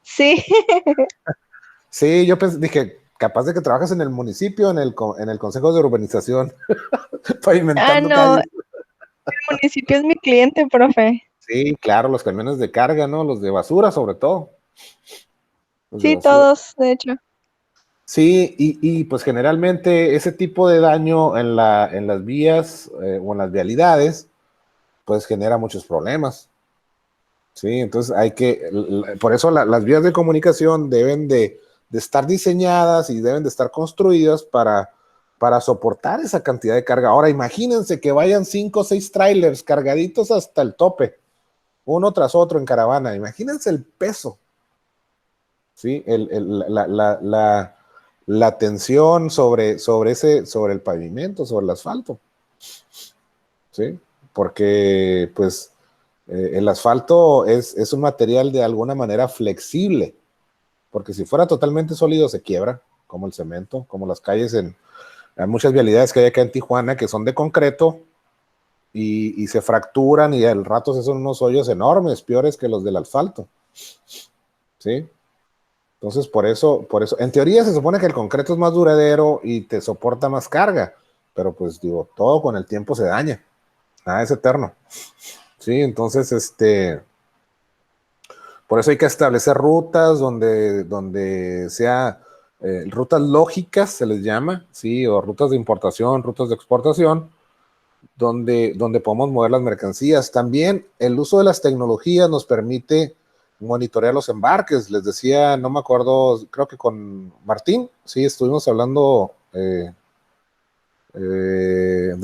Sí, Sí, yo dije, capaz de que trabajas en el municipio, en el Consejo de Urbanización, pavimentando no, calles. el municipio es mi cliente, profe. Sí, claro, los camiones de carga, ¿no? Los de basura, sobre todo. Los de Sí, basura. todos, de hecho. Sí, y pues generalmente ese tipo de daño en las vías o en las vialidades, pues genera muchos problemas. Sí, entonces por eso las vías de comunicación deben de estar diseñadas y deben de estar construidas para soportar esa cantidad de carga. Ahora imagínense que vayan 5 o 6 trailers cargaditos hasta el tope, uno tras otro en caravana. Imagínense el peso, ¿sí? La tensión sobre el pavimento, sobre el asfalto, ¿sí? Porque pues el asfalto es un material de alguna manera flexible, porque si fuera totalmente sólido se quiebra, como el cemento, como las calles hay muchas vialidades que hay acá en Tijuana que son de concreto y se fracturan y al rato se son unos hoyos enormes, peores que los del asfalto, ¿sí? Entonces, por eso, en teoría se supone que el concreto es más duradero y te soporta más carga, pero pues digo, todo con el tiempo se daña, nada es eterno, ¿sí? Entonces, por eso hay que establecer rutas donde sea rutas lógicas, se les llama, ¿sí? O rutas de importación, rutas de exportación, donde podemos mover las mercancías. También el uso de las tecnologías nos permite monitorear los embarques. Les decía, no me acuerdo, creo que con Martín, sí, estuvimos hablando de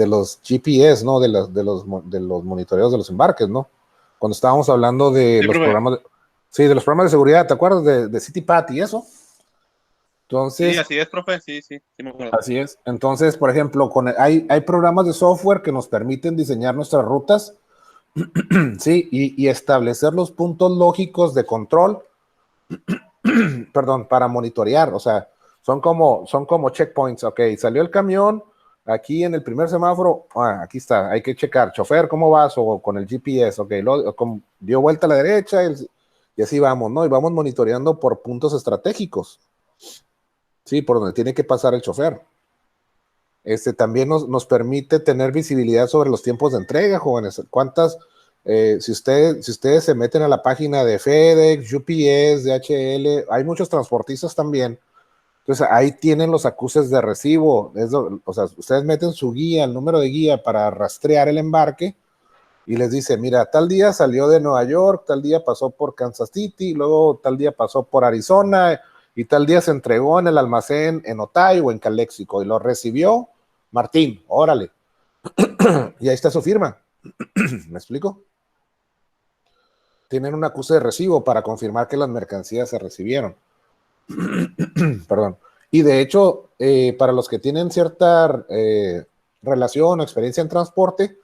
los GPS, ¿no? De los monitoreos de los embarques, ¿no? Cuando estábamos hablando de Sí, los profe. programas, de los programas de seguridad, ¿te acuerdas de CityPat y eso? Entonces, Sí, así es, profe. Sí, me acuerdo. así es. Entonces, por ejemplo, hay programas de software que nos permiten diseñar nuestras rutas, sí, y establecer los puntos lógicos de control, perdón, para monitorear. O sea, son como checkpoints. Ok, salió el camión, aquí en el primer semáforo, aquí está, hay que checar, chofer, ¿cómo vas? O con el GPS, ok, dio vuelta a la derecha y así vamos, ¿no? Y vamos monitoreando por puntos estratégicos, sí, por donde tiene que pasar el chofer. También nos permite tener visibilidad sobre los tiempos de entrega, jóvenes. Si ustedes se meten a la página de FedEx, UPS, DHL, hay muchos transportistas también. Entonces ahí tienen los acuses de recibo. O sea, ustedes meten su guía, el número de guía para rastrear el embarque y les dice, mira, tal día salió de Nueva York, tal día pasó por Kansas City, luego tal día pasó por Arizona y tal día se entregó en el almacén en Otay o en Calexico y lo recibió Martín, órale. Y ahí está su firma. ¿Me explico? Tienen un acuse de recibo para confirmar que las mercancías se recibieron. Perdón. Y de hecho, para los que tienen cierta relación o experiencia en transporte,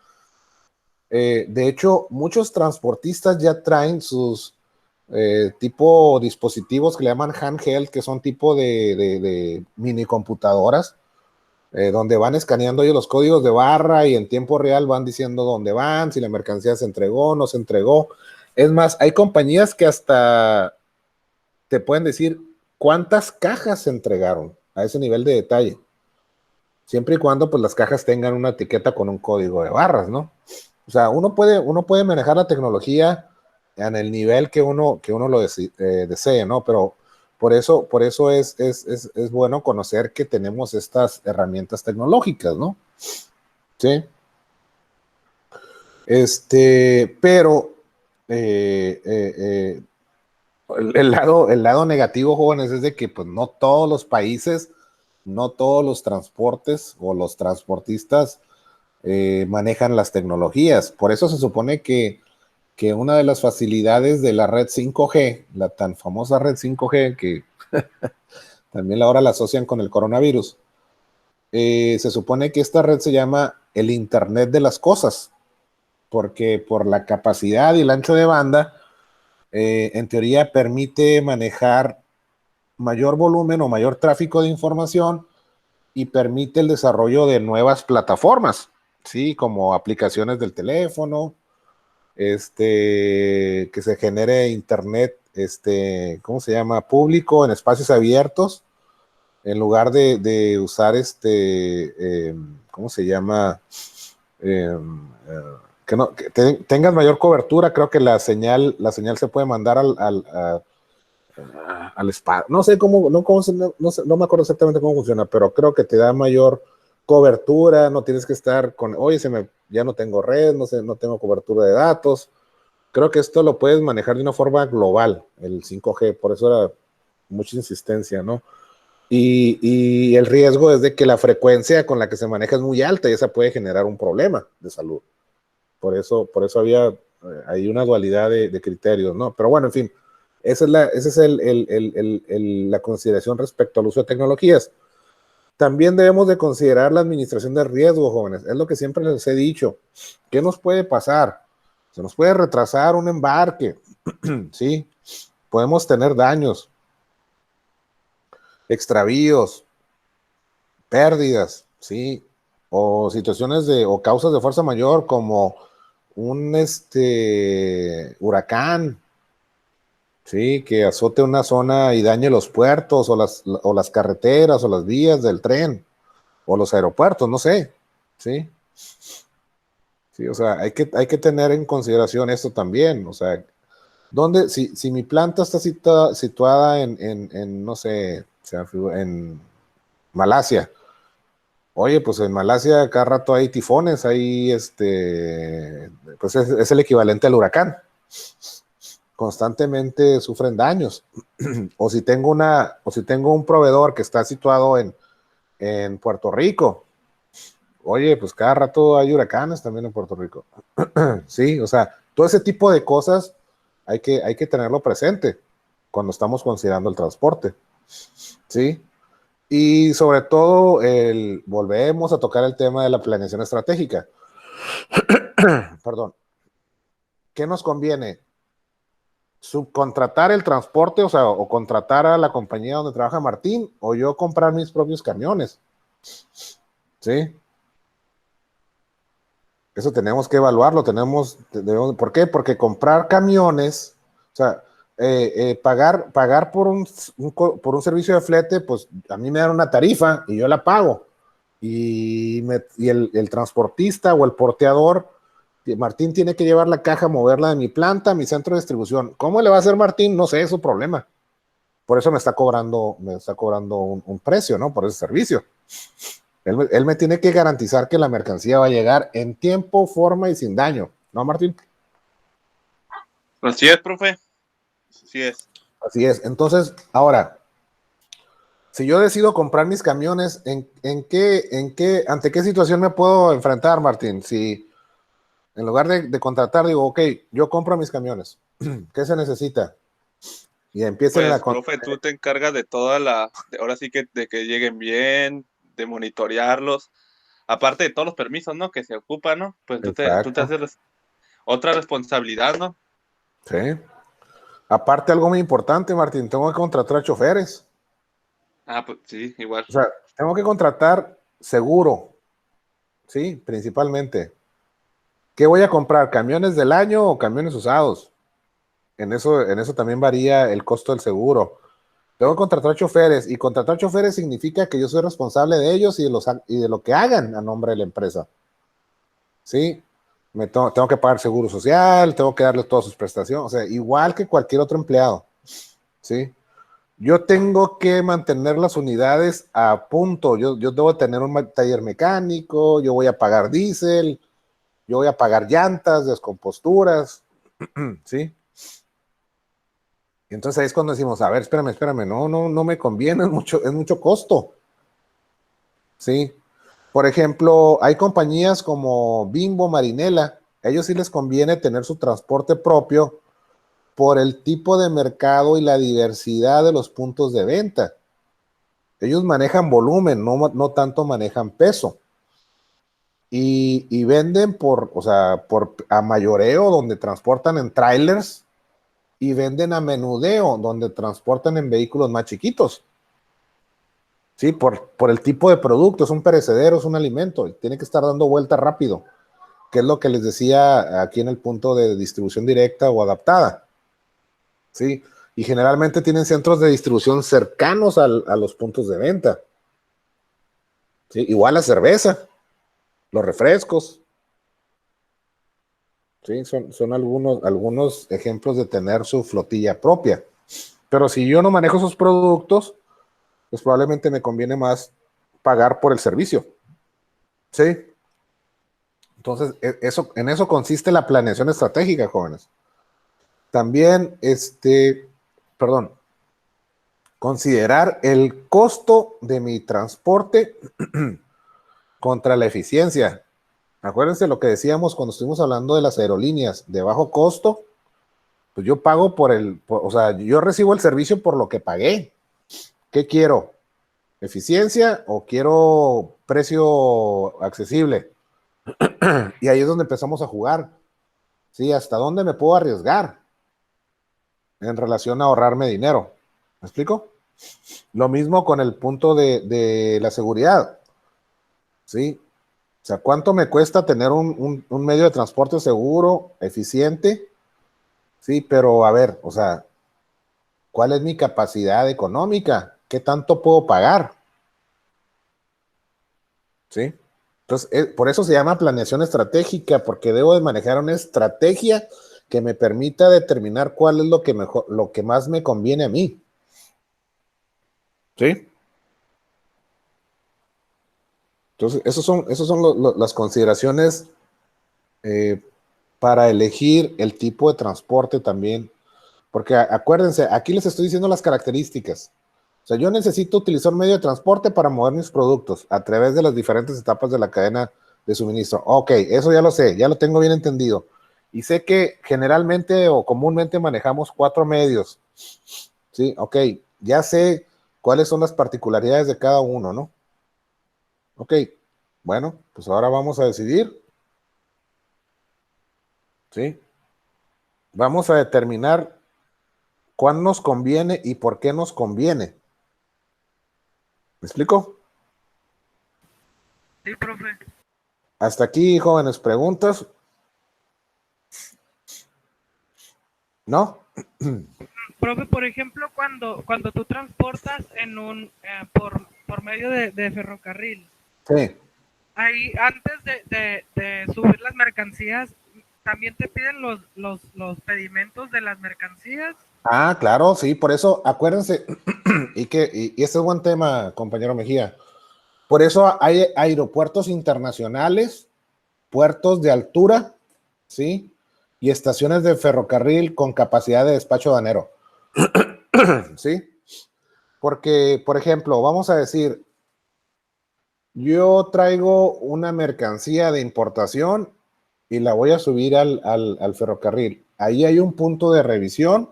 de hecho, muchos transportistas ya traen sus tipo dispositivos que le llaman handheld, que son tipo de mini computadoras, donde van escaneando ellos los códigos de barra y en tiempo real van diciendo dónde van, si la mercancía se entregó, no se entregó. Es más, hay compañías que hasta te pueden decir cuántas cajas se entregaron a ese nivel de detalle. Siempre y cuando pues las cajas tengan una etiqueta con un código de barras, ¿no? O sea, uno puede manejar la tecnología en el nivel que uno lo desee, ¿no? Pero por eso es bueno conocer que tenemos estas herramientas tecnológicas, ¿no? Sí. Pero el lado negativo, jóvenes, es de que pues no todos los países, no todos los transportes o los transportistas manejan las tecnologías. Por eso se supone que una de las facilidades de la red 5G, la tan famosa red 5G, que también ahora la asocian con el coronavirus, se supone que esta red se llama el Internet de las Cosas, porque por la capacidad y el ancho de banda, en teoría permite manejar mayor volumen o mayor tráfico de información y permite el desarrollo de nuevas plataformas, ¿sí? Como aplicaciones del teléfono, que se genere internet, ¿cómo se llama? Público en espacios abiertos, en lugar de usar ¿cómo se llama? Que tengas mayor cobertura. Creo que la señal se puede mandar al espacio. No sé cómo, no me acuerdo exactamente cómo funciona, pero creo que te da mayor cobertura, no tienes que estar oye, ya no tengo red, no tengo cobertura de datos. Creo que esto lo puedes manejar de una forma global, el 5G, por eso era mucha insistencia, ¿no? Y el riesgo es de que la frecuencia con la que se maneja es muy alta y esa puede generar un problema de salud. Por eso había hay una dualidad de criterios, ¿no? Pero bueno, en fin, esa es la consideración respecto al uso de tecnologías. También debemos de considerar la administración de riesgo, jóvenes. Es lo que siempre les he dicho. ¿Qué nos puede pasar? Se nos puede retrasar un embarque, ¿sí? Podemos tener daños, extravíos, pérdidas, ¿sí? O situaciones o causas de fuerza mayor como un huracán, ¿sí? Que azote una zona y dañe los puertos o las carreteras o las vías del tren o los aeropuertos, no sé, ¿sí? Sí, o sea, hay que tener en consideración esto también, o sea, si mi planta está situada en no sé, en Malasia, oye, pues en Malasia cada rato hay tifones, pues es el equivalente al huracán. Constantemente sufren daños. o si tengo un proveedor que está situado en Puerto Rico, oye, pues cada rato hay huracanes también en Puerto Rico. Sí, o sea, todo ese tipo de cosas hay que tenerlo presente cuando estamos considerando el transporte. Sí. Y sobre todo, volvemos a tocar el tema de la planeación estratégica. Perdón. ¿Qué nos conviene? ¿Subcontratar el transporte, o sea, o contratar a la compañía donde trabaja Martín, o yo comprar mis propios camiones? ¿Sí? Eso tenemos que evaluarlo, ¿por qué? Porque comprar camiones, o sea, pagar por un servicio de flete, pues a mí me dan una tarifa y yo la pago. Y el transportista o el porteador, Martín tiene que llevar la caja, moverla de mi planta a mi centro de distribución. ¿Cómo le va a hacer Martín? No sé, es su problema. Por eso me está cobrando un precio, ¿no? Por ese servicio. Él me tiene que garantizar que la mercancía va a llegar en tiempo, forma y sin daño. ¿No, Martín? Así es, profe. Así es. Así es. Entonces, ahora, si yo decido comprar mis camiones, ante qué situación me puedo enfrentar, Martín? Si en lugar de contratar, digo, ok, yo compro mis camiones, ¿qué se necesita? Y empiecen pues, profe, tú te encargas de ahora sí que de que lleguen bien, de monitorearlos, aparte de todos los permisos, ¿no? Que se ocupan, ¿no? Pues tú te haces otra responsabilidad, ¿no? Sí. Aparte, algo muy importante, Martín, tengo que contratar choferes. Pues sí, igual. O sea, tengo que contratar seguro, sí, principalmente. ¿Qué voy a comprar? ¿Camiones del año o camiones usados? En eso también varía el costo del seguro. Tengo que contratar choferes, y contratar choferes significa que yo soy responsable de ellos y de lo que hagan a nombre de la empresa. ¿Sí? tengo que pagar seguro social, tengo que darle todas sus prestaciones, o sea, igual que cualquier otro empleado, ¿sí? Yo tengo que mantener las unidades a punto, yo debo tener un taller mecánico, yo voy a pagar diésel, yo voy a pagar llantas, descomposturas, ¿sí? Y entonces ahí es cuando decimos, a ver, espérame, no me conviene, es mucho costo, ¿sí? Por ejemplo, hay compañías como Bimbo, Marinela, a ellos sí les conviene tener su transporte propio por el tipo de mercado y la diversidad de los puntos de venta. Ellos manejan volumen, no tanto manejan peso. Y venden por a mayoreo, donde transportan en trailers, y venden a menudeo, donde transportan en vehículos más chiquitos. Sí, por el tipo de producto, es un perecedero, es un alimento, tiene que estar dando vuelta rápido, que es lo que les decía aquí en el punto de distribución directa o adaptada. Sí, y generalmente tienen centros de distribución cercanos a los puntos de venta. Sí, igual la cerveza, los refrescos. Sí, son algunos ejemplos de tener su flotilla propia. Pero si yo no manejo esos productos, pues probablemente me conviene más pagar por el servicio. Sí. Entonces, en eso consiste la planeación estratégica, jóvenes. También, considerar el costo de mi transporte contra la eficiencia. Acuérdense lo que decíamos cuando estuvimos hablando de las aerolíneas de bajo costo, pues yo pago yo recibo el servicio por lo que pagué. ¿Qué quiero? ¿Eficiencia o quiero precio accesible? Y ahí es donde empezamos a jugar. ¿Sí? ¿Hasta dónde me puedo arriesgar en relación a ahorrarme dinero? ¿Me explico? Lo mismo con el punto de la seguridad. ¿Sí? O sea, ¿cuánto me cuesta tener un medio de transporte seguro, eficiente? Sí, pero a ver, o sea, ¿cuál es mi capacidad económica? ¿Qué tanto puedo pagar? ¿Sí? Entonces, por eso se llama planeación estratégica, porque debo de manejar una estrategia que me permita determinar cuál es lo que más me conviene a mí. ¿Sí? Entonces, esas son las consideraciones para elegir el tipo de transporte también. Porque acuérdense, aquí les estoy diciendo las características. O sea, yo necesito utilizar un medio de transporte para mover mis productos a través de las diferentes etapas de la cadena de suministro. Ok, eso ya lo sé, ya lo tengo bien entendido. Y sé que generalmente o comúnmente manejamos 4 medios. Sí, ok, ya sé cuáles son las particularidades de cada uno, ¿no? Ok, bueno, pues ahora vamos a decidir. ¿Sí? Vamos a determinar cuándo nos conviene y por qué nos conviene. ¿Me explico? Sí, profe. Hasta aquí, jóvenes, preguntas. ¿No? Profe, por ejemplo, cuando tú transportas por medio de ferrocarril, Sí. ahí antes de subir las mercancías, ¿también te piden los pedimentos de las mercancías? Ah, claro, sí, por eso acuérdense, y este es buen tema, compañero Mejía. Por eso hay aeropuertos internacionales, puertos de altura, ¿sí? Y estaciones de ferrocarril con capacidad de despacho aduanero. ¿Sí? Porque, por ejemplo, vamos a decir, yo traigo una mercancía de importación y la voy a subir al ferrocarril. Ahí hay un punto de revisión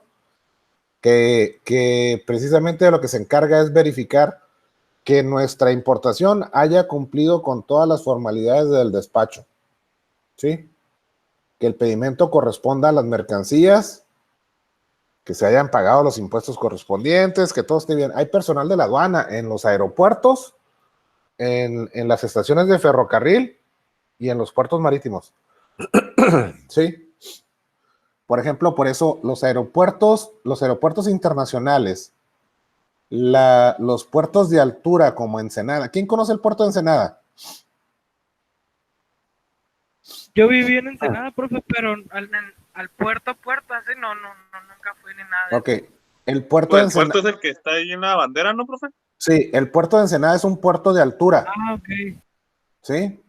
que precisamente de lo que se encarga es verificar que nuestra importación haya cumplido con todas las formalidades del despacho. ¿Sí? Que el pedimento corresponda a las mercancías, que se hayan pagado los impuestos correspondientes, que todo esté bien. Hay personal de la aduana en los aeropuertos, en las estaciones de ferrocarril y en los puertos marítimos. ¿Sí? Por ejemplo, por eso los aeropuertos internacionales, los puertos de altura como Ensenada. ¿Quién conoce el puerto de Ensenada? Yo viví en Ensenada, profe, pero al puerto, así nunca fui ni nada. Ok, el puerto Pues de el puerto Ensenada. es el que está ahí en la bandera, ¿no, profe? Sí, el puerto de Ensenada es un puerto de altura. Ah, ok. ¿Sí?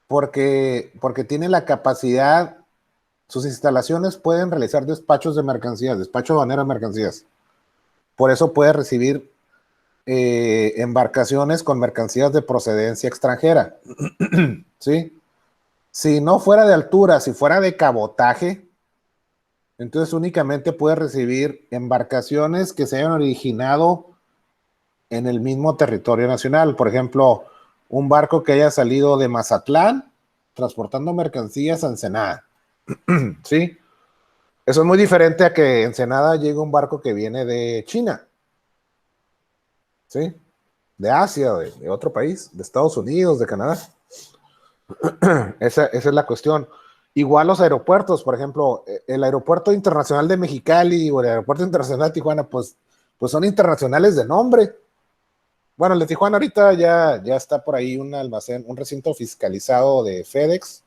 Porque tiene la capacidad, sus instalaciones pueden realizar despachos de mercancías, despacho aduanero de mercancías. Por eso puede recibir embarcaciones con mercancías de procedencia extranjera. ¿Sí? Si no fuera de altura, si fuera de cabotaje, entonces únicamente puede recibir embarcaciones que se hayan originado en el mismo territorio nacional. Por ejemplo, un barco que haya salido de Mazatlán transportando mercancías a Ensenada. ¿Sí? Eso es muy diferente a que Ensenada llegue un barco que viene de China. ¿Sí? De Asia, de otro país, de Estados Unidos, de Canadá. Esa es la cuestión. Igual los aeropuertos, por ejemplo, el aeropuerto internacional de Mexicali o el aeropuerto internacional de Tijuana, pues son internacionales de nombre. Bueno, el de Tijuana ahorita ya está por ahí un almacén, un recinto fiscalizado de FedEx,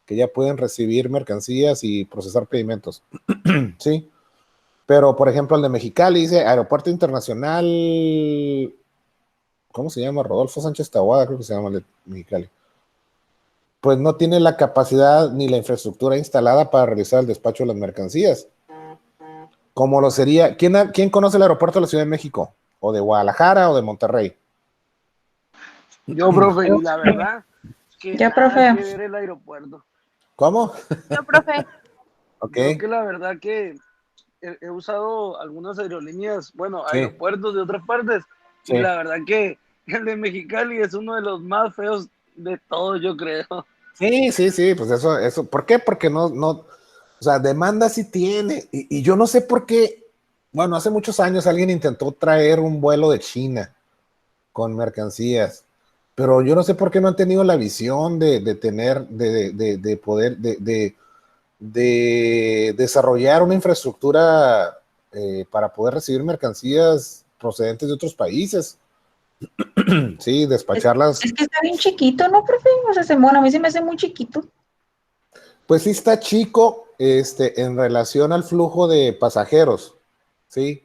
que ya pueden recibir mercancías y procesar pedimentos. Sí. Pero, por ejemplo, el de Mexicali dice Aeropuerto Internacional, ¿cómo se llama? Rodolfo Sánchez Taboada, creo que se llama el de Mexicali. Pues no tiene la capacidad ni la infraestructura instalada para realizar el despacho de las mercancías. Como lo sería, ¿quién conoce el aeropuerto de la Ciudad de México? ¿O de Guadalajara o de Monterrey? Yo, profe, y la verdad que Ya, nada profe. que ver el aeropuerto. ¿Cómo? Yo, profe. Ok. Yo que la verdad que he usado algunas aerolíneas, bueno, Sí, aeropuertos de otras partes, y sí. la verdad que el de Mexicali es uno de los más feos de todos, yo creo. Sí, pues eso. ¿Por qué? Porque o sea, demanda sí tiene. Y yo no sé por qué. Bueno, hace muchos años alguien intentó traer un vuelo de China con mercancías, pero yo no sé por qué no han tenido la visión de tener, de poder, de desarrollar una infraestructura para poder recibir mercancías procedentes de otros países. Sí, despacharlas. Es que está bien chiquito, ¿no, profe? O sea, bueno, a mí se me hace muy chiquito. Pues sí está chico, en relación al flujo de pasajeros, ¿sí?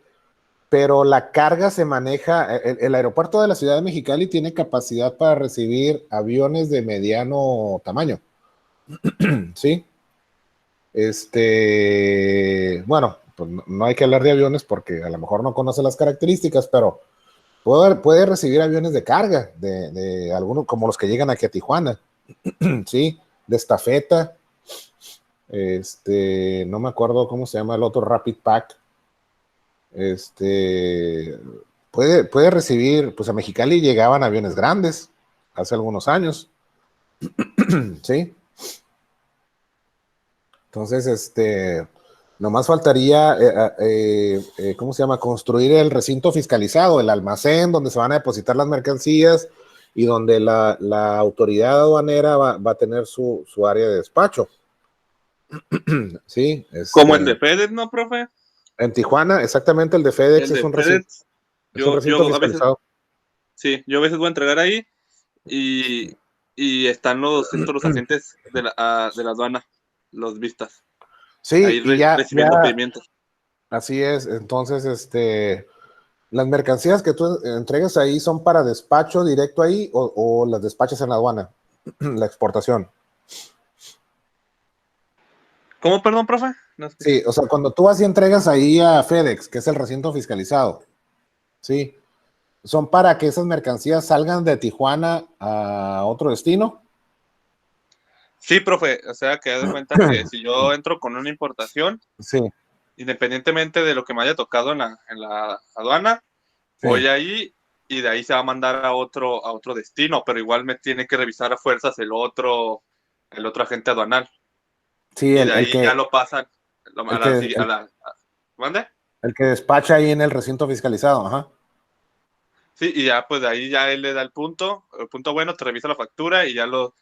Pero la carga se maneja, el aeropuerto de la Ciudad de Mexicali tiene capacidad para recibir aviones de mediano tamaño, ¿sí? Bueno, pues no hay que hablar de aviones porque a lo mejor no conoce las características, pero puede recibir aviones de carga, de algunos, como los que llegan aquí a Tijuana, ¿sí? De estafeta. No me acuerdo cómo se llama el otro Rapid Pack. Puede recibir, pues a Mexicali llegaban aviones grandes hace algunos años. Sí. Entonces, nomás faltaría, ¿cómo se llama? Construir el recinto fiscalizado, el almacén donde se van a depositar las mercancías y donde la autoridad aduanera va a tener su área de despacho. Sí. Como el de FedEx, ¿no, profe? En Tijuana, exactamente, el de FedEx El es de un recinto, FedEx, es un recinto yo a veces, fiscalizado. sí, yo a veces voy a entregar ahí y están los agentes de la aduana, los vistas, Sí, ahí y ya, recibiendo pedimientos. así es. Entonces, las mercancías que tú entregues ahí son para despacho directo ahí o las despachas en la aduana, la exportación. ¿Cómo, perdón, profe? No sé. Sí, o sea, cuando tú vas y entregas ahí a FedEx, que es el recinto fiscalizado, sí, son para que esas mercancías salgan de Tijuana a otro destino. Sí, profe, o sea, que haz de cuenta que si yo entro con una importación, Sí, independientemente de lo que me haya tocado en la aduana, sí. voy ahí y de ahí se va a mandar a otro destino, pero igual me tiene que revisar a fuerzas el otro agente aduanal. Sí, Y de ahí ya lo pasan ¿mande? el que despacha ahí en el recinto fiscalizado, ajá. Sí, y ya pues de ahí ya él le da el punto bueno, te revisa la factura y ya lo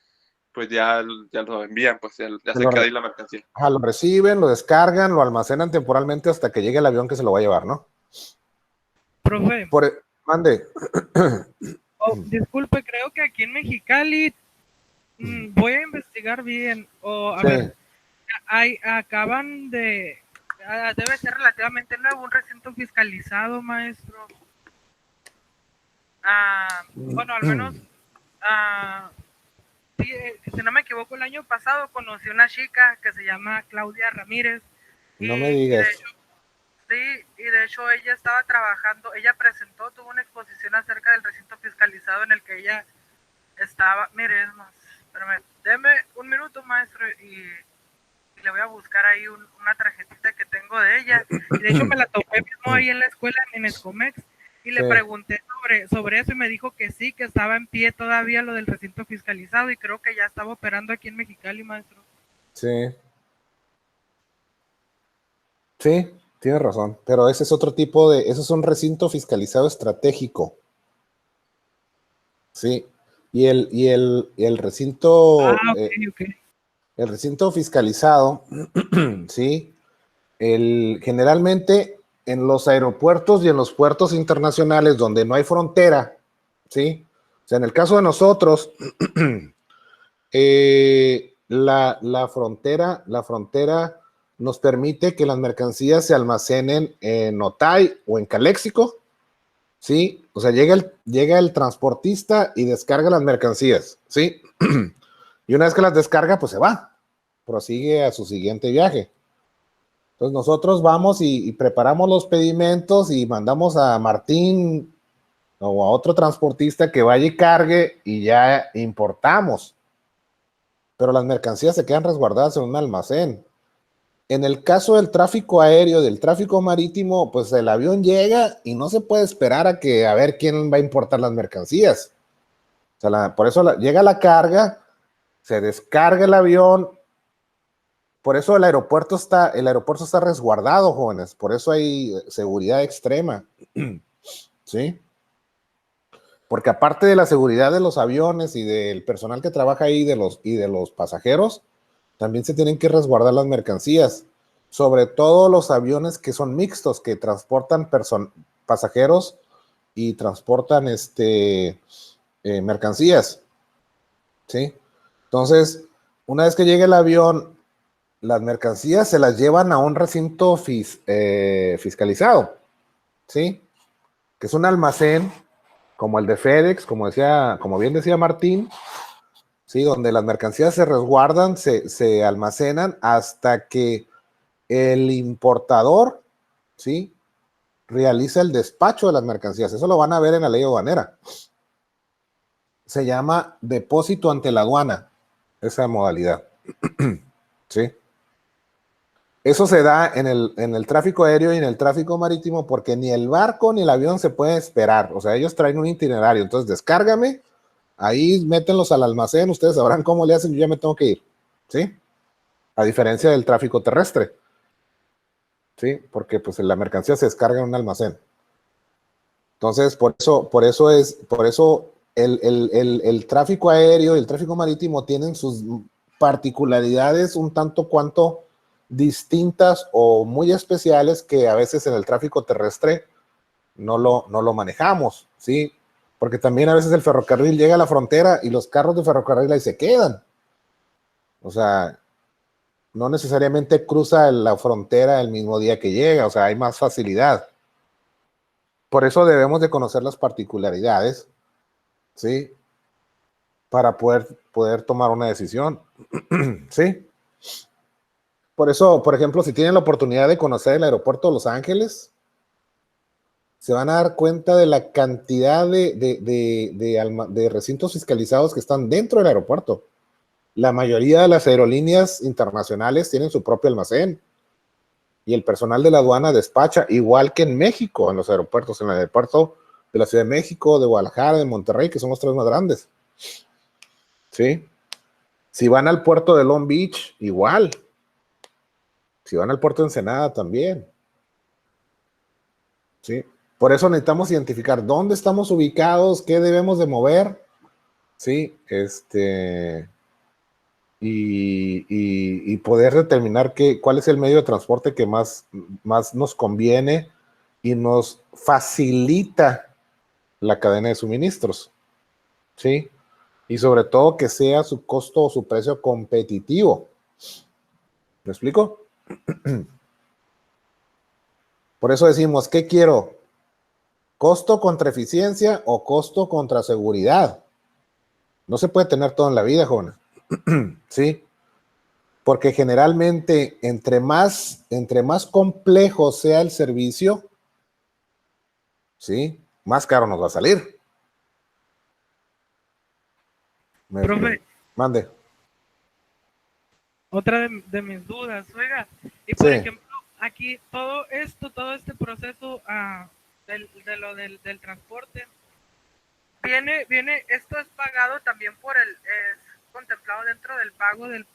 envían, pues ya se queda ahí la mercancía. Ajá, lo reciben, lo descargan, lo almacenan temporalmente hasta que llegue el avión que se lo va a llevar, ¿no? Profe. Mande. Oh, disculpe, creo que aquí en Mexicali Voy a investigar bien. O, a ver, acaban de... debe ser relativamente nuevo, un recinto fiscalizado, maestro. Bueno, al menos, sí, si no me equivoco, el año pasado conocí una chica que se llama Claudia Ramírez. No me digas. Y de hecho ella estaba trabajando, ella tuvo una exposición acerca del recinto fiscalizado en el que ella estaba. Mire, es más, deme un minuto, maestro, y le voy a buscar ahí una tarjetita que tengo de ella. Y de hecho me la topé mismo ahí en la escuela, en Escomex, y le pregunté sobre eso y me dijo que sí, que estaba en pie todavía lo del recinto fiscalizado y creo que ya estaba operando aquí en Mexicali, maestro. Sí. Sí, tienes razón, pero ese es otro tipo ese es un recinto fiscalizado estratégico. Sí, y el recinto, Okay. El recinto fiscalizado, sí, generalmente en los aeropuertos y en los puertos internacionales donde no hay frontera, sí, o sea, en el caso de nosotros, la frontera nos permite que las mercancías se almacenen en Otay o en Caléxico, ¿sí? O sea, llega el transportista y descarga las mercancías, ¿sí? Y una vez que las descarga, pues se va, prosigue a su siguiente viaje. Entonces nosotros vamos y preparamos los pedimentos y mandamos a Martín o a otro transportista que vaya y cargue y ya importamos. Pero las mercancías se quedan resguardadas en un almacén. En el caso del tráfico aéreo, del tráfico marítimo, pues el avión llega y no se puede esperar a ver quién va a importar las mercancías. O sea, por eso llega la carga, se descarga el avión. Por eso el aeropuerto está resguardado, jóvenes. Por eso hay seguridad extrema. ¿Sí? Porque aparte de la seguridad de los aviones y del personal que trabaja ahí y de los pasajeros, también se tienen que resguardar las mercancías, sobre todo los aviones que son mixtos, que transportan pasajeros y transportan mercancías, ¿sí? Entonces, una vez que llegue el avión, las mercancías se las llevan a un recinto fiscalizado, ¿sí? Que es un almacén como el de FedEx, como bien decía Martín, ¿sí? Donde las mercancías se resguardan, se almacenan hasta que el importador, ¿sí? Realiza el despacho de las mercancías. Eso lo van a ver en la ley aduanera. Se llama depósito ante la aduana, esa modalidad. ¿Sí? Eso se da en el tráfico aéreo y en el tráfico marítimo porque ni el barco ni el avión se pueden esperar. O sea, ellos traen un itinerario. Entonces, descárgame, ahí métenlos al almacén, ustedes sabrán cómo le hacen, yo ya me tengo que ir. ¿Sí? A diferencia del tráfico terrestre. ¿Sí? Porque pues la mercancía se descarga en un almacén. Entonces, por eso el tráfico aéreo y el tráfico marítimo tienen sus particularidades un tanto cuanto distintas o muy especiales que a veces en el tráfico terrestre no lo manejamos, ¿sí? Porque también a veces el ferrocarril llega a la frontera y los carros de ferrocarril ahí se quedan. O sea, no necesariamente cruza la frontera el mismo día que llega, o sea, hay más facilidad. Por eso debemos de conocer las particularidades, ¿sí? Para poder tomar una decisión, ¿sí? Por eso, por ejemplo, si tienen la oportunidad de conocer el aeropuerto de Los Ángeles, se van a dar cuenta de la cantidad de recintos fiscalizados que están dentro del aeropuerto. La mayoría de las aerolíneas internacionales tienen su propio almacén y el personal de la aduana despacha, igual que en México, en los aeropuertos, en el aeropuerto de la Ciudad de México, de Guadalajara, de Monterrey, que son los tres más grandes. ¿Sí? Si van al puerto de Long Beach, igual. Si van al puerto de Ensenada, también. ¿Sí? Por eso necesitamos identificar dónde estamos ubicados, qué debemos de mover, ¿sí? Y poder determinar cuál es el medio de transporte que más nos conviene y nos facilita la cadena de suministros, ¿sí? Y sobre todo que sea su costo o su precio competitivo. ¿Me explico? Por eso decimos, ¿qué quiero? ¿Costo contra eficiencia o costo contra seguridad? No se puede tener todo en la vida, jóvenes. ¿Sí? Porque generalmente entre más complejo sea el servicio, ¿sí? Más caro nos va a salir. Profe, mande. otra de mis dudas, oiga, y por ejemplo, aquí todo este proceso del transporte, esto es pagado también es contemplado dentro del pago del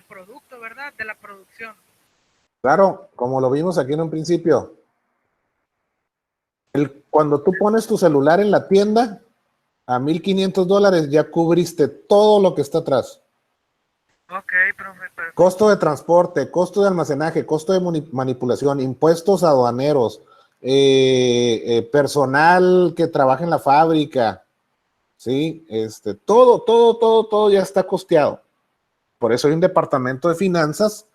producto, ¿verdad? De la producción. Claro, como lo vimos aquí en un principio. Cuando tú pones tu celular en la tienda, a $1,500 ya cubriste todo lo que está atrás. Ok, profe. Perfecto. Costo de transporte, costo de almacenaje, costo de manipulación, impuestos aduaneros, personal que trabaja en la fábrica, ¿sí? Todo ya está costeado. Por eso hay un departamento de finanzas,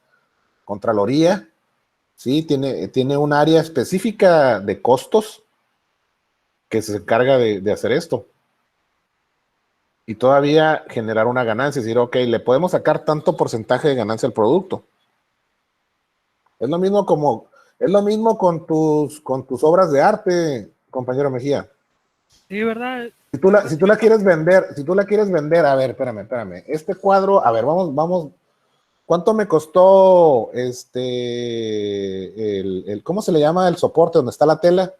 Contraloría, ¿sí? Tiene un área específica de costos que se encarga de hacer esto. Y todavía generar una ganancia, es decir, ok, le podemos sacar tanto porcentaje de ganancia al producto. Es lo mismo con tus obras de arte, compañero Mejía. Sí, ¿verdad? Si tú la quieres vender, a ver, espérame. Este cuadro, a ver, vamos. ¿Cuánto me costó ¿cómo se le llama el soporte donde está la tela?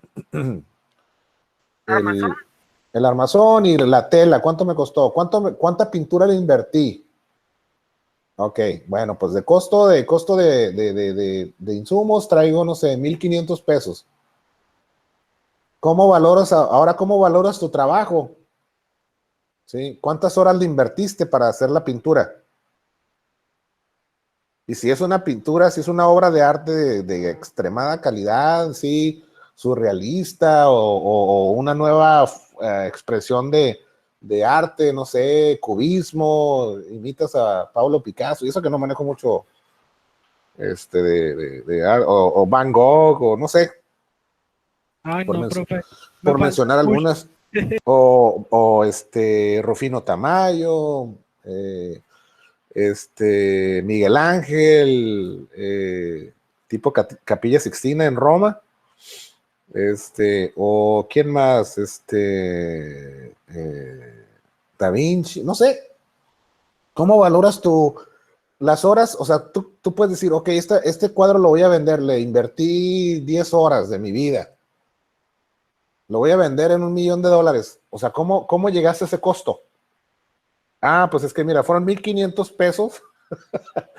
El armazón y la tela, ¿cuánto me costó? ¿Cuánta pintura le invertí? Ok, bueno, pues de costo de insumos traigo, no sé, 1,500 pesos. ¿Cómo valoras tu trabajo? ¿Sí? ¿Cuántas horas le invertiste para hacer la pintura? Y si es una pintura, si es una obra de arte de extremada calidad, sí, surrealista o una nueva expresión de arte, no sé, cubismo, imitas a Pablo Picasso, y eso que no manejo mucho o Van Gogh, o no sé. Ay, no, profe. Por mencionar algunas. o Rufino Tamayo, Miguel Ángel, tipo Capilla Sixtina en Roma, o quién más, Da Vinci, no sé. ¿Cómo valoras las horas? O sea, tú puedes decir, ok, este cuadro lo voy a vender, le invertí 10 horas de mi vida, lo voy a vender en $1,000,000. O sea, ¿cómo llegaste a ese costo? Ah, pues es que mira, fueron 1,500 pesos.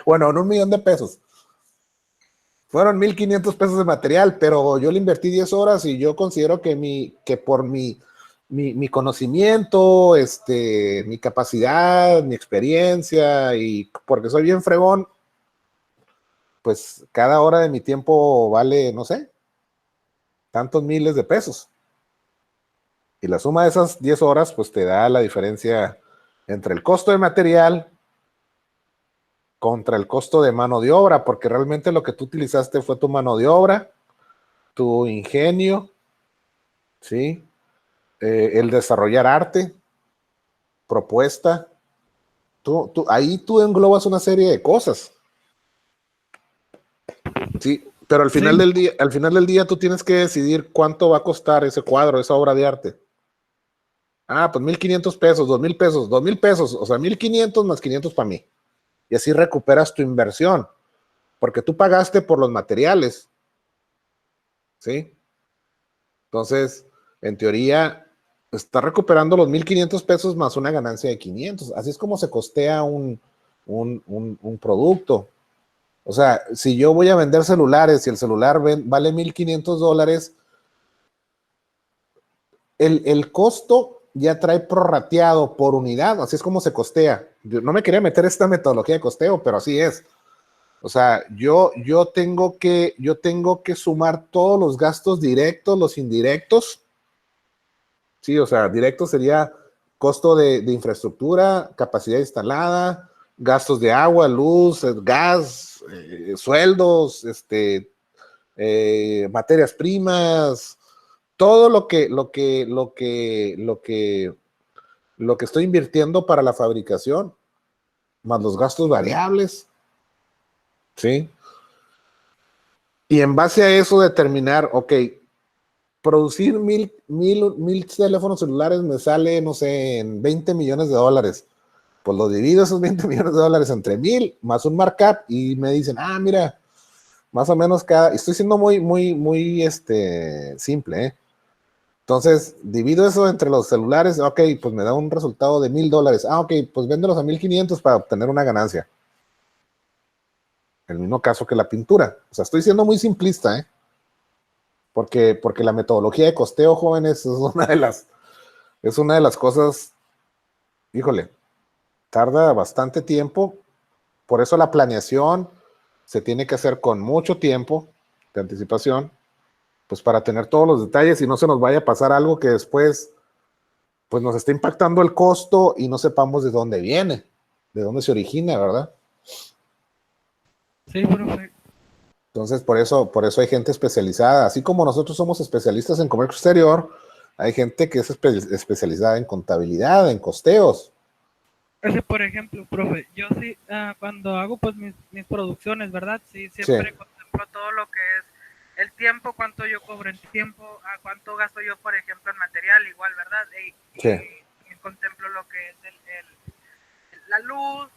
Bueno, en $1,000,000. Fueron 1,500 pesos de material, pero yo le invertí 10 horas y yo considero que por mi conocimiento, mi capacidad, mi experiencia y porque soy bien fregón, pues cada hora de mi tiempo vale, no sé, tantos miles de pesos. Y la suma de esas 10 horas, pues te da la diferencia entre el costo de material contra el costo de mano de obra, porque realmente lo que tú utilizaste fue tu mano de obra, tu ingenio, ¿sí? El desarrollar arte, propuesta. Ahí tú englobas una serie de cosas. Sí, pero al final del día tú tienes que decidir cuánto va a costar ese cuadro, esa obra de arte. Ah, pues 1,500 pesos, 2,000 pesos, 2,000 pesos, o sea, 1,500 más 500 para mí. Y así recuperas tu inversión, porque tú pagaste por los materiales. ¿Sí? Entonces, en teoría, está recuperando los 1,500 pesos más una ganancia de 500. Así es como se costea un producto. O sea, si yo voy a vender celulares y el celular vale $1,500, el costo ya trae prorrateado por unidad. Así es como se costea. Yo no me quería meter esta metodología de costeo, pero así es. O sea, yo tengo que sumar todos los gastos directos, los indirectos. Sí, o sea, directo sería costo de infraestructura, capacidad instalada, gastos de agua, luz, gas, sueldos, materias primas, todo lo que estoy invirtiendo para la fabricación, más los gastos variables, ¿sí? Y en base a eso determinar, ok, producir mil teléfonos celulares me sale, no sé, en 20 millones de dólares. Pues lo divido esos 20 millones de dólares entre 1000 más un markup y me dicen, mira, más o menos estoy siendo muy simple, ¿eh? Entonces, divido eso entre los celulares, ok, pues me da un resultado de $1000. Ok, pues véndelos a 1500 para obtener una ganancia. El mismo caso que la pintura. O sea, estoy siendo muy simplista, ¿eh? Porque la metodología de costeo, jóvenes, es una de las cosas, híjole, tarda bastante tiempo. Por eso la planeación se tiene que hacer con mucho tiempo de anticipación, pues para tener todos los detalles y no se nos vaya a pasar algo que después pues nos está impactando el costo y no sepamos de dónde viene, de dónde se origina, ¿verdad? Sí, profe. Entonces, por eso hay gente especializada. Así como nosotros somos especialistas en comercio exterior, hay gente que es especializada en contabilidad, en costeos. Por ejemplo, profe, yo sí, cuando hago pues mis producciones, ¿verdad? Sí, siempre contemplo todo lo que es el tiempo, cuánto yo cobro en tiempo, cuánto gasto yo, por ejemplo, en material, igual, ¿verdad? Y contemplo lo que es la luz,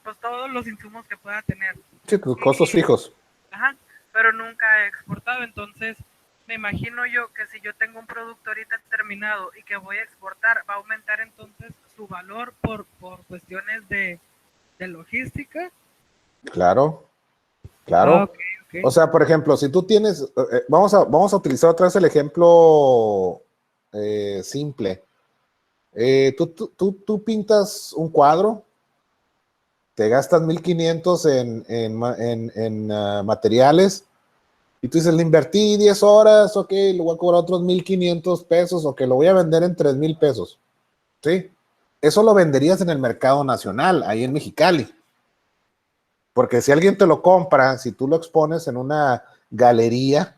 pues todos los insumos que pueda tener. Sí, tus costos fijos. Ajá, pero nunca he exportado, entonces me imagino yo que si yo tengo un producto ahorita terminado y que voy a exportar, va a aumentar entonces su valor por cuestiones de logística. Claro. Okay. O sea, por ejemplo, si tú tienes, vamos a utilizar otra vez el ejemplo simple. Tú pintas un cuadro, te gastas 1500 en materiales, y tú dices, le invertí 10 horas, ok, le voy a cobrar otros 1500 pesos, ok, lo voy a vender en 3000 pesos, ¿sí? Eso lo venderías en el mercado nacional, ahí en Mexicali. Porque si alguien te lo compra, si tú lo expones en una galería,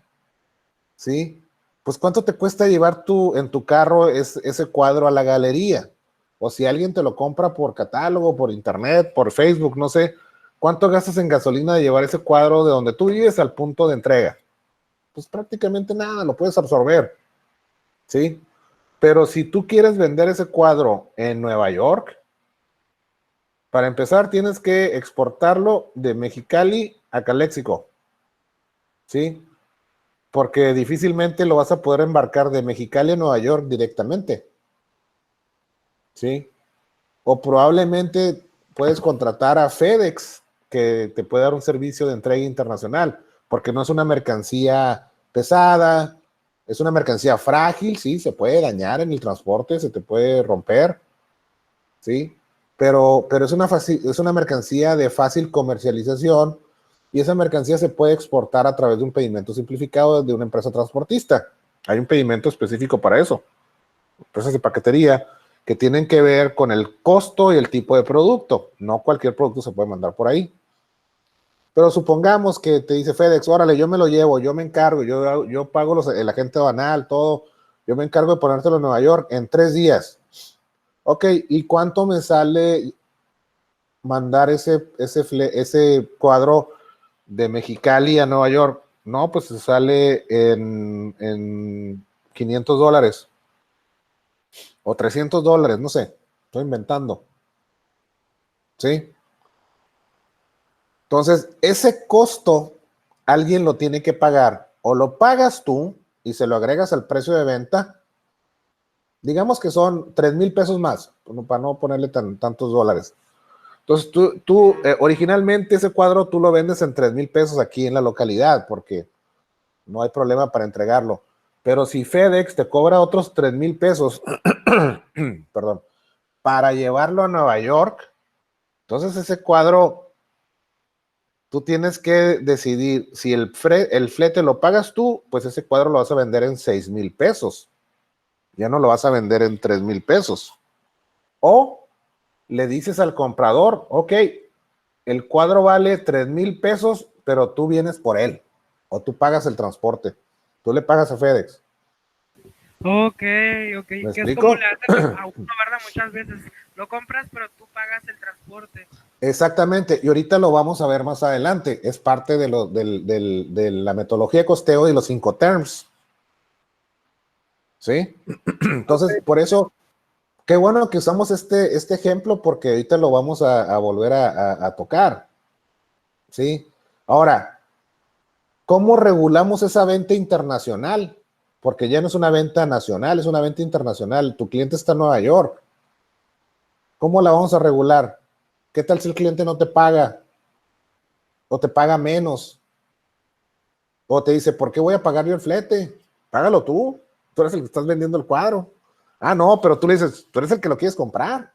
¿sí? Pues ¿cuánto te cuesta llevar en tu carro ese cuadro a la galería? O si alguien te lo compra por catálogo, por internet, por Facebook, no sé, ¿cuánto gastas en gasolina de llevar ese cuadro de donde tú vives al punto de entrega? Pues prácticamente nada, lo puedes absorber, ¿sí? Pero si tú quieres vender ese cuadro en Nueva York, para empezar tienes que exportarlo de Mexicali a Calexico, ¿sí? Porque difícilmente lo vas a poder embarcar de Mexicali a Nueva York directamente, ¿sí? O probablemente puedes contratar a FedEx, que te puede dar un servicio de entrega internacional, porque no es una mercancía pesada, es una mercancía frágil, sí, se puede dañar en el transporte, se te puede romper, ¿sí? Pero es una mercancía de fácil comercialización y esa mercancía se puede exportar a través de un pedimento simplificado de una empresa transportista. Hay un pedimento específico para eso. Empresas de paquetería que tienen que ver con el costo y el tipo de producto. No cualquier producto se puede mandar por ahí. Pero supongamos que te dice FedEx, órale, yo me lo llevo, yo me encargo, yo pago el agente aduanal, todo, yo me encargo de ponértelo en Nueva York en 3 días. Ok, ¿y cuánto me sale mandar ese cuadro de Mexicali a Nueva York? No, pues se sale en $500 o $300, no sé, estoy inventando. ¿Sí? Entonces, ese costo alguien lo tiene que pagar, o lo pagas tú y se lo agregas al precio de venta, digamos que son 3000 pesos más, para no ponerle tantos dólares. Entonces, tú originalmente ese cuadro tú lo vendes en 3000 pesos aquí en la localidad, porque no hay problema para entregarlo. Pero si FedEx te cobra otros 3000 pesos, perdón, para llevarlo a Nueva York, entonces ese cuadro, tú tienes que decidir si el flete lo pagas tú, pues ese cuadro lo vas a vender en 6000 pesos. Ya no lo vas a vender en 3000 pesos. O le dices al comprador, ok, el cuadro vale 3,000 pesos, pero tú vienes por él, o tú pagas el transporte, tú le pagas a FedEx. Ok, ¿Me que es explico? como le hacen a uno, ¿verdad? Muchas veces lo compras, pero tú pagas el transporte. Exactamente, y ahorita lo vamos a ver más adelante, es parte de la metodología de costeo y los Incoterms. ¿Sí? Entonces, por eso, qué bueno que usamos este ejemplo, porque ahorita lo vamos a volver a tocar. ¿Sí? Ahora, ¿cómo regulamos esa venta internacional? Porque ya no es una venta nacional, es una venta internacional. Tu cliente está en Nueva York. ¿Cómo la vamos a regular? ¿Qué tal si el cliente no te paga? O te paga menos. O te dice, ¿por qué voy a pagar yo el flete? Págalo tú. Tú eres el que estás vendiendo el cuadro. Ah, no, pero tú le dices, tú eres el que lo quieres comprar.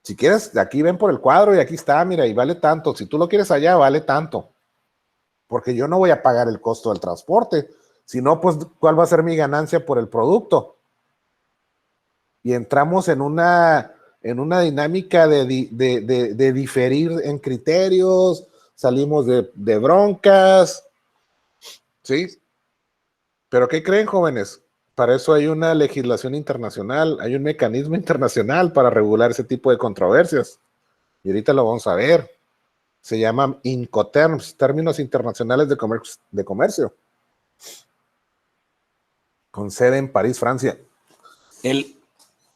Si quieres, aquí ven por el cuadro y aquí está, mira, y vale tanto. Si tú lo quieres allá, vale tanto. Porque yo no voy a pagar el costo del transporte. Si no, pues, ¿cuál va a ser mi ganancia por el producto? Y entramos en una dinámica de diferir en criterios, salimos de broncas, ¿sí? Pero ¿qué creen, jóvenes? Para eso hay una legislación internacional, hay un mecanismo internacional para regular ese tipo de controversias. Y ahorita lo vamos a ver. Se llaman Incoterms, términos internacionales de comercio, con sede en París, Francia. El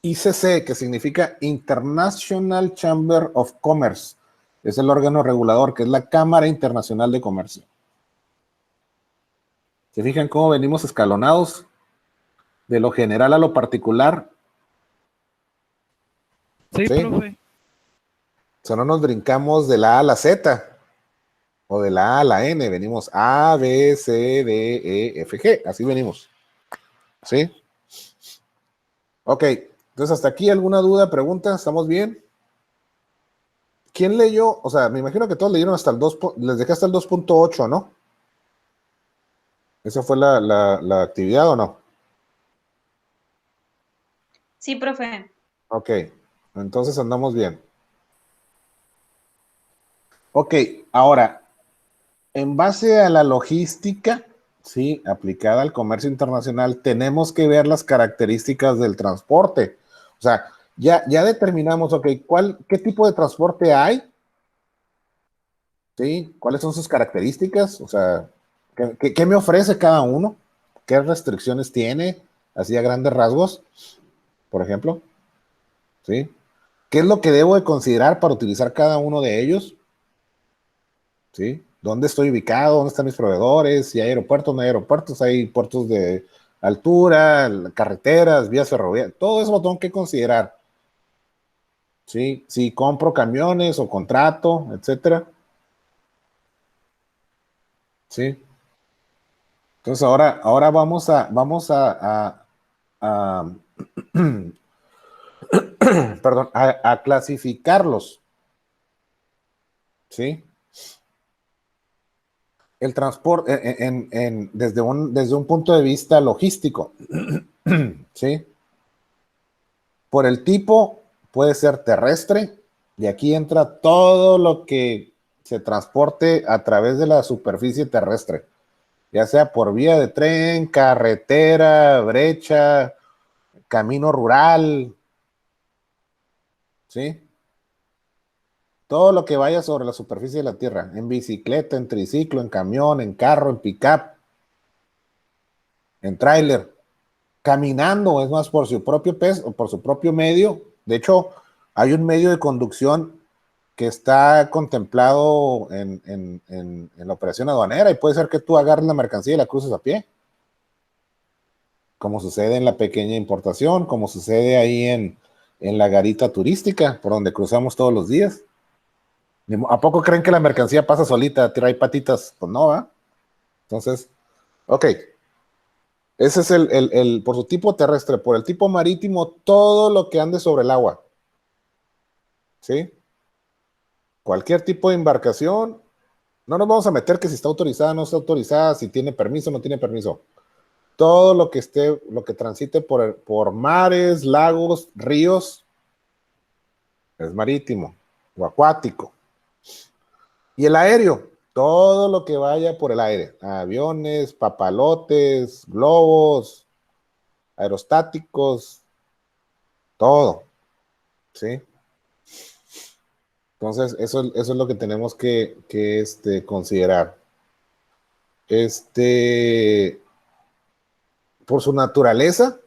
ICC, que significa International Chamber of Commerce, es el órgano regulador, que es la Cámara Internacional de Comercio. ¿Se fijan cómo venimos escalonados? De lo general a lo particular. Sí, profe. O sea, no nos brincamos de la A a la Z, o de la A a la N, venimos A, B, C, D, E, F, G, así venimos. ¿Sí? Ok, entonces hasta aquí, ¿alguna duda, pregunta? ¿Estamos bien? ¿Quién leyó? O sea, me imagino que todos leyeron hasta el 2, les dejé hasta el 2.8, ¿no? ¿Esa fue la actividad o no? Sí, profe. Ok, entonces andamos bien. Ok, ahora, en base a la logística, sí, aplicada al comercio internacional, tenemos que ver las características del transporte. O sea, ya determinamos, ok, ¿qué tipo de transporte hay? ¿Sí? ¿Cuáles son sus características? O sea, ¿qué me ofrece cada uno? ¿Qué restricciones tiene? Así a grandes rasgos, por ejemplo. ¿Sí? ¿Qué es lo que debo de considerar para utilizar cada uno de ellos? ¿Sí? ¿Dónde estoy ubicado? ¿Dónde están mis proveedores? Si hay aeropuertos, no hay aeropuertos, hay puertos de altura, carreteras, vías ferroviarias, todo eso lo tengo que considerar. ¿Sí? Si compro camiones o contrato, etcétera. ¿Sí? Entonces ahora vamos a perdón, a clasificarlos. ¿Sí? El transporte desde un punto de vista logístico. ¿Sí? Por el tipo, puede ser terrestre, y aquí entra todo lo que se transporte a través de la superficie terrestre, ya sea por vía de tren, carretera, brecha, camino rural, ¿sí? Todo lo que vaya sobre la superficie de la tierra, en bicicleta, en triciclo, en camión, en carro, en pickup, en tráiler, caminando, es más, por su propio peso o por su propio medio. De hecho, hay un medio de conducción que está contemplado en la operación aduanera, y puede ser que tú agarres la mercancía y la cruces a pie, como sucede en la pequeña importación, como sucede ahí en la garita turística, por donde cruzamos todos los días. ¿A poco creen que la mercancía pasa solita, trae patitas? Pues no, ¿va? Entonces, ok. Ese es por su tipo terrestre. Por el tipo marítimo, todo lo que ande sobre el agua. ¿Sí? Cualquier tipo de embarcación. No nos vamos a meter que si está autorizada o no está autorizada, si tiene permiso o no tiene permiso. todo lo que transite por mares, lagos, ríos, es marítimo o acuático. Y el aéreo, todo lo que vaya por el aire, aviones, papalotes, globos, aerostáticos, todo, ¿sí? Entonces, eso es lo que tenemos que considerar. Por su naturaleza,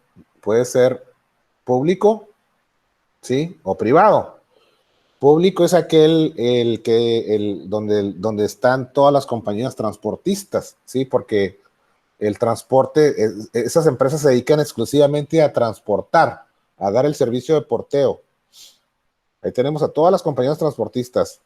puede ser público, ¿sí? O privado. Público es aquel donde están todas las compañías transportistas, ¿sí? Porque el transporte, esas empresas se dedican exclusivamente a transportar, a dar el servicio de porteo. Ahí tenemos a todas las compañías transportistas.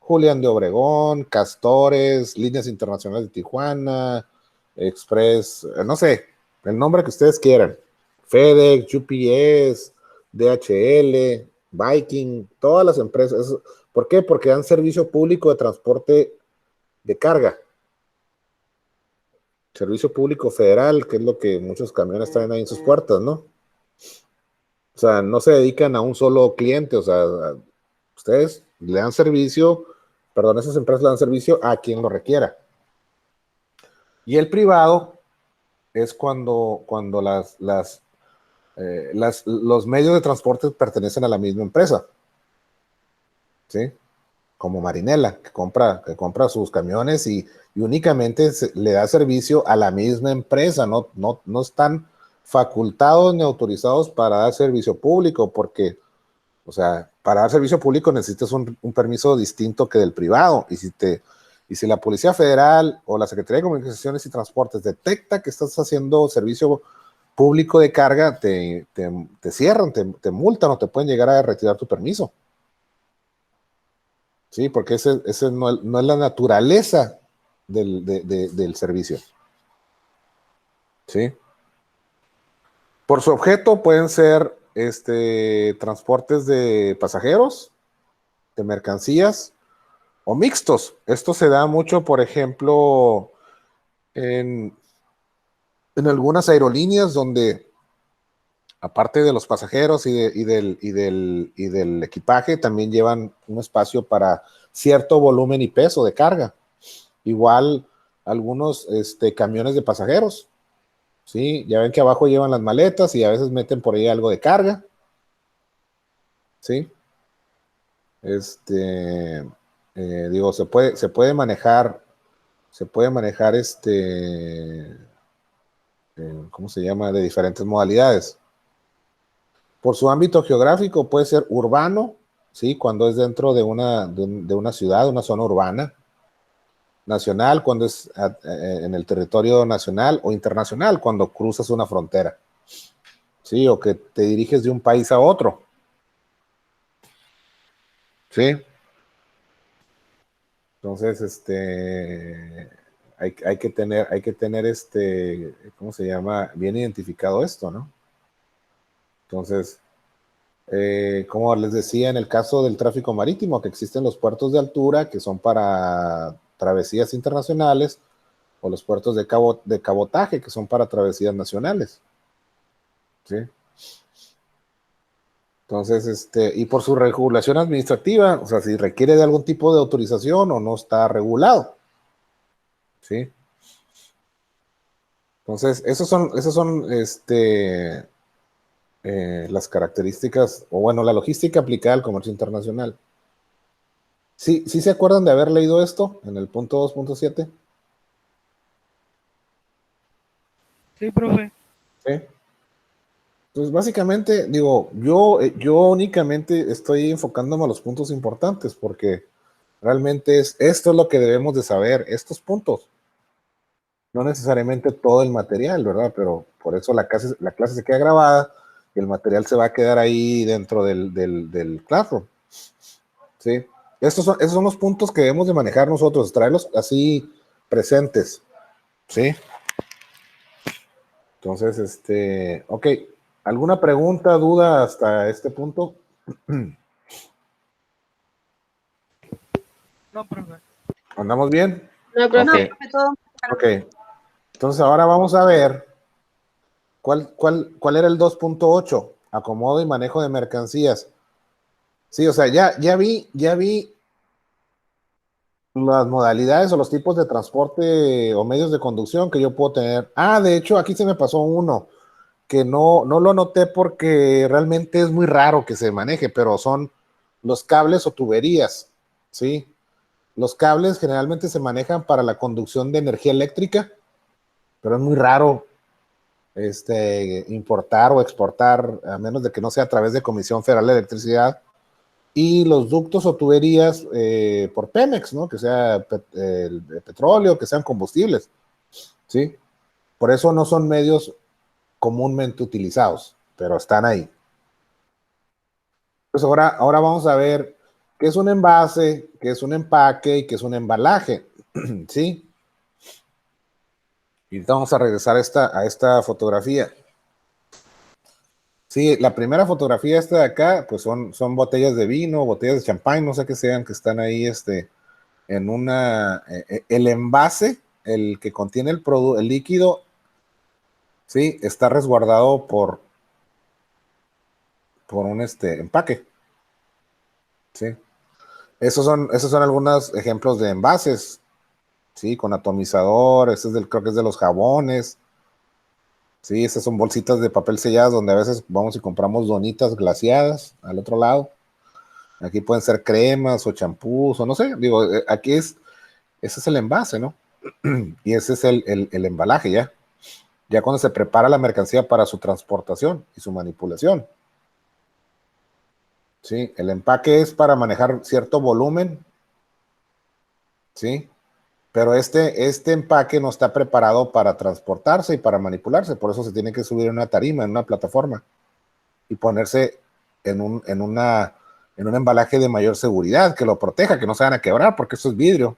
Julián de Obregón, Castores, Líneas Internacionales de Tijuana, Express, no sé, el nombre que ustedes quieran. FedEx, UPS, DHL, Viking, todas las empresas. ¿Por qué? Porque dan servicio público de transporte de carga. Servicio público federal, que es lo que muchos camiones traen ahí en sus puertas, ¿no? O sea, no se dedican a un solo cliente, o sea, ustedes le dan servicio, perdón, esas empresas le dan servicio a quien lo requiera. Y el privado es cuando los medios de transporte pertenecen a la misma empresa, ¿sí? Como Marinela, que compra sus camiones y únicamente le da servicio a la misma empresa, no están facultados ni autorizados para dar servicio público, porque, o sea, para dar servicio público necesitas un permiso distinto que del privado, y si la Policía Federal o la Secretaría de Comunicaciones y Transportes detecta que estás haciendo servicio público de carga, te cierran, te multan o te pueden llegar a retirar tu permiso. Sí, porque ese no es la naturaleza del servicio. ¿Sí? Por su objeto pueden ser transportes de pasajeros, de mercancías o mixtos. Esto se da mucho, por ejemplo, en algunas aerolíneas donde, aparte de los pasajeros y del equipaje, también llevan un espacio para cierto volumen y peso de carga. Igual algunos camiones de pasajeros, ¿sí? Ya ven que abajo llevan las maletas y a veces meten por ahí algo de carga, ¿sí? Digo, se puede manejar ¿cómo se llama? De diferentes modalidades. Por su ámbito geográfico puede ser urbano, ¿sí? Cuando es dentro de una ciudad, una zona urbana. Nacional, cuando es en el territorio nacional, o internacional, cuando cruzas una frontera, ¿sí? O que te diriges de un país a otro, ¿sí? Entonces, hay que tener ¿cómo se llama? Bien identificado esto, ¿no? Entonces, como les decía, en el caso del tráfico marítimo, que existen los puertos de altura, que son para travesías internacionales, o los puertos de cabotaje, que son para travesías nacionales, ¿sí? Entonces, y por su regulación administrativa, o sea, si requiere de algún tipo de autorización o no está regulado, ¿sí? Entonces, esos son las características, o bueno, la logística aplicada al comercio internacional. ¿Sí se acuerdan de haber leído esto en el punto 2.7? Sí, profe. Sí. Pues básicamente, digo, yo únicamente estoy enfocándome a los puntos importantes, porque realmente esto es lo que debemos de saber, estos puntos. No necesariamente todo el material, ¿verdad? Pero por eso la clase se queda grabada y el material se va a quedar ahí dentro del Classroom. ¿Sí? Esos son los puntos que debemos de manejar nosotros, traerlos así presentes. ¿Sí? Entonces, ok. ¿Alguna pregunta, duda hasta este punto? No, profe. ¿Andamos bien? No, profe, todo. Ok. Entonces ahora vamos a ver ¿Cuál era el 2.8? Acomodo y manejo de mercancías. Sí, o sea, ya vi las modalidades o los tipos de transporte o medios de conducción que yo puedo tener. De hecho, aquí se me pasó uno que no lo anoté porque realmente es muy raro que se maneje, pero son los cables o tuberías, ¿sí? Los cables generalmente se manejan para la conducción de energía eléctrica, pero es muy raro importar o exportar, a menos de que no sea a través de Comisión Federal de Electricidad, y los ductos o tuberías por Pemex, ¿no? Que sea de petróleo, que sean combustibles, ¿sí? Por eso no son medios comúnmente utilizados, pero están ahí. Pues ahora vamos a ver qué es un envase, qué es un empaque y qué es un embalaje, ¿sí? Y vamos a regresar a esta fotografía. Sí, la primera fotografía esta de acá, pues son botellas de vino, botellas de champán, no sé qué sean, que están ahí en el envase, el que contiene el líquido, sí, está resguardado por un empaque, sí. Esos son algunos ejemplos de envases, sí, con atomizador. Creo que es de los jabones, sí, esas son bolsitas de papel selladas donde a veces vamos y compramos donitas glaseadas al otro lado. Aquí pueden ser cremas o champús o no sé, digo, aquí ese es el envase, ¿no? Y ese es el embalaje ya cuando se prepara la mercancía para su transportación y su manipulación. Sí, el empaque es para manejar cierto volumen, sí, pero este empaque no está preparado para transportarse y para manipularse, por eso se tiene que subir en una tarima, en una plataforma y ponerse en un embalaje de mayor seguridad, que lo proteja, que no se van a quebrar, porque eso es vidrio.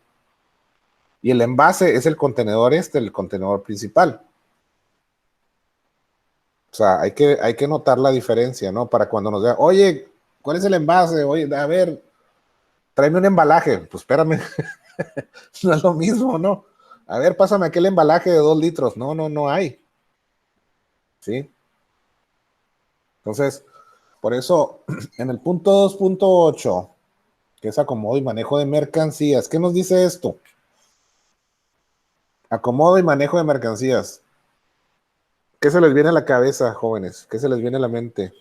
Y el envase es el contenedor el contenedor principal. O sea, hay que notar la diferencia, ¿no? Para cuando nos digan, oye, ¿cuál es el envase? Oye, a ver, tráeme un embalaje. Pues espérame, no es lo mismo, ¿no? A ver, pásame aquel embalaje de 2 litros. No hay. ¿Sí? Entonces, por eso, en el punto 2.8, que es acomodo y manejo de mercancías, ¿qué nos dice esto? Acomodo y manejo de mercancías. ¿Qué se les viene a la cabeza, jóvenes? ¿Qué se les viene a la mente?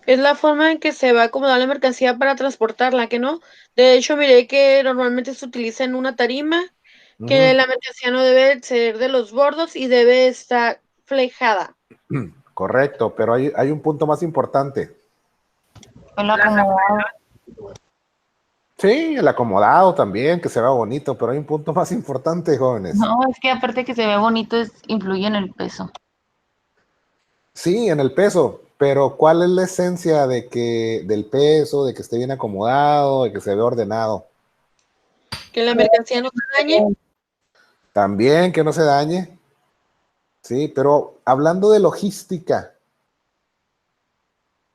Es la forma en que se va a acomodar la mercancía para transportarla, ¿que no? De hecho, miré que normalmente se utiliza en una tarima, que la mercancía no debe ser de los bordos y debe estar flejada. Correcto, pero hay un punto más importante. El acomodado. Sí, el acomodado también, que se vea bonito, pero hay un punto más importante, jóvenes. No, es que aparte que se ve bonito, influye en el peso. Sí, en el peso, pero ¿cuál es la esencia del peso, de que esté bien acomodado, de que se vea ordenado? Que la mercancía no se dañe. También que no se dañe. Sí, pero hablando de logística,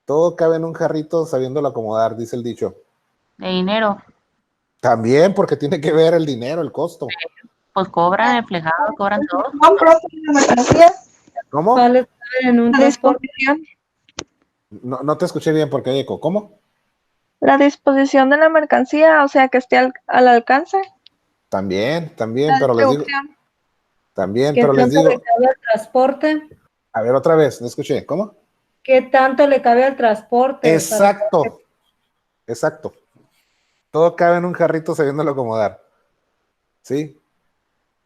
todo cabe en un jarrito sabiéndolo acomodar, dice el dicho. De dinero. También porque tiene que ver el dinero, el costo. Pues cobran el flejado, cobran todo. ¿Cómo? ¿Cuál en un disposición? No te escuché bien porque hay eco. ¿Cómo? La disposición de la mercancía, o sea, que esté al alcance. También, La pero les digo. distribución. También, ¿Qué pero les tanto digo. le cabe al transporte? A ver, otra vez, no escuché. ¿Cómo? ¿Qué tanto le cabe al transporte? Exacto. Exacto. Todo cabe en un jarrito sabiéndolo acomodar. ¿Sí?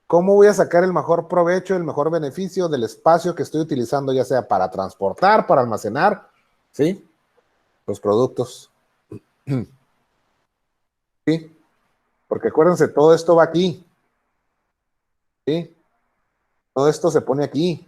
¿Cómo voy a sacar el mejor provecho, el mejor beneficio del espacio que estoy utilizando, ya sea para transportar, para almacenar, ¿sí? Los productos. ¿Sí? Porque acuérdense, todo esto va aquí. ¿Sí? Todo esto se pone aquí.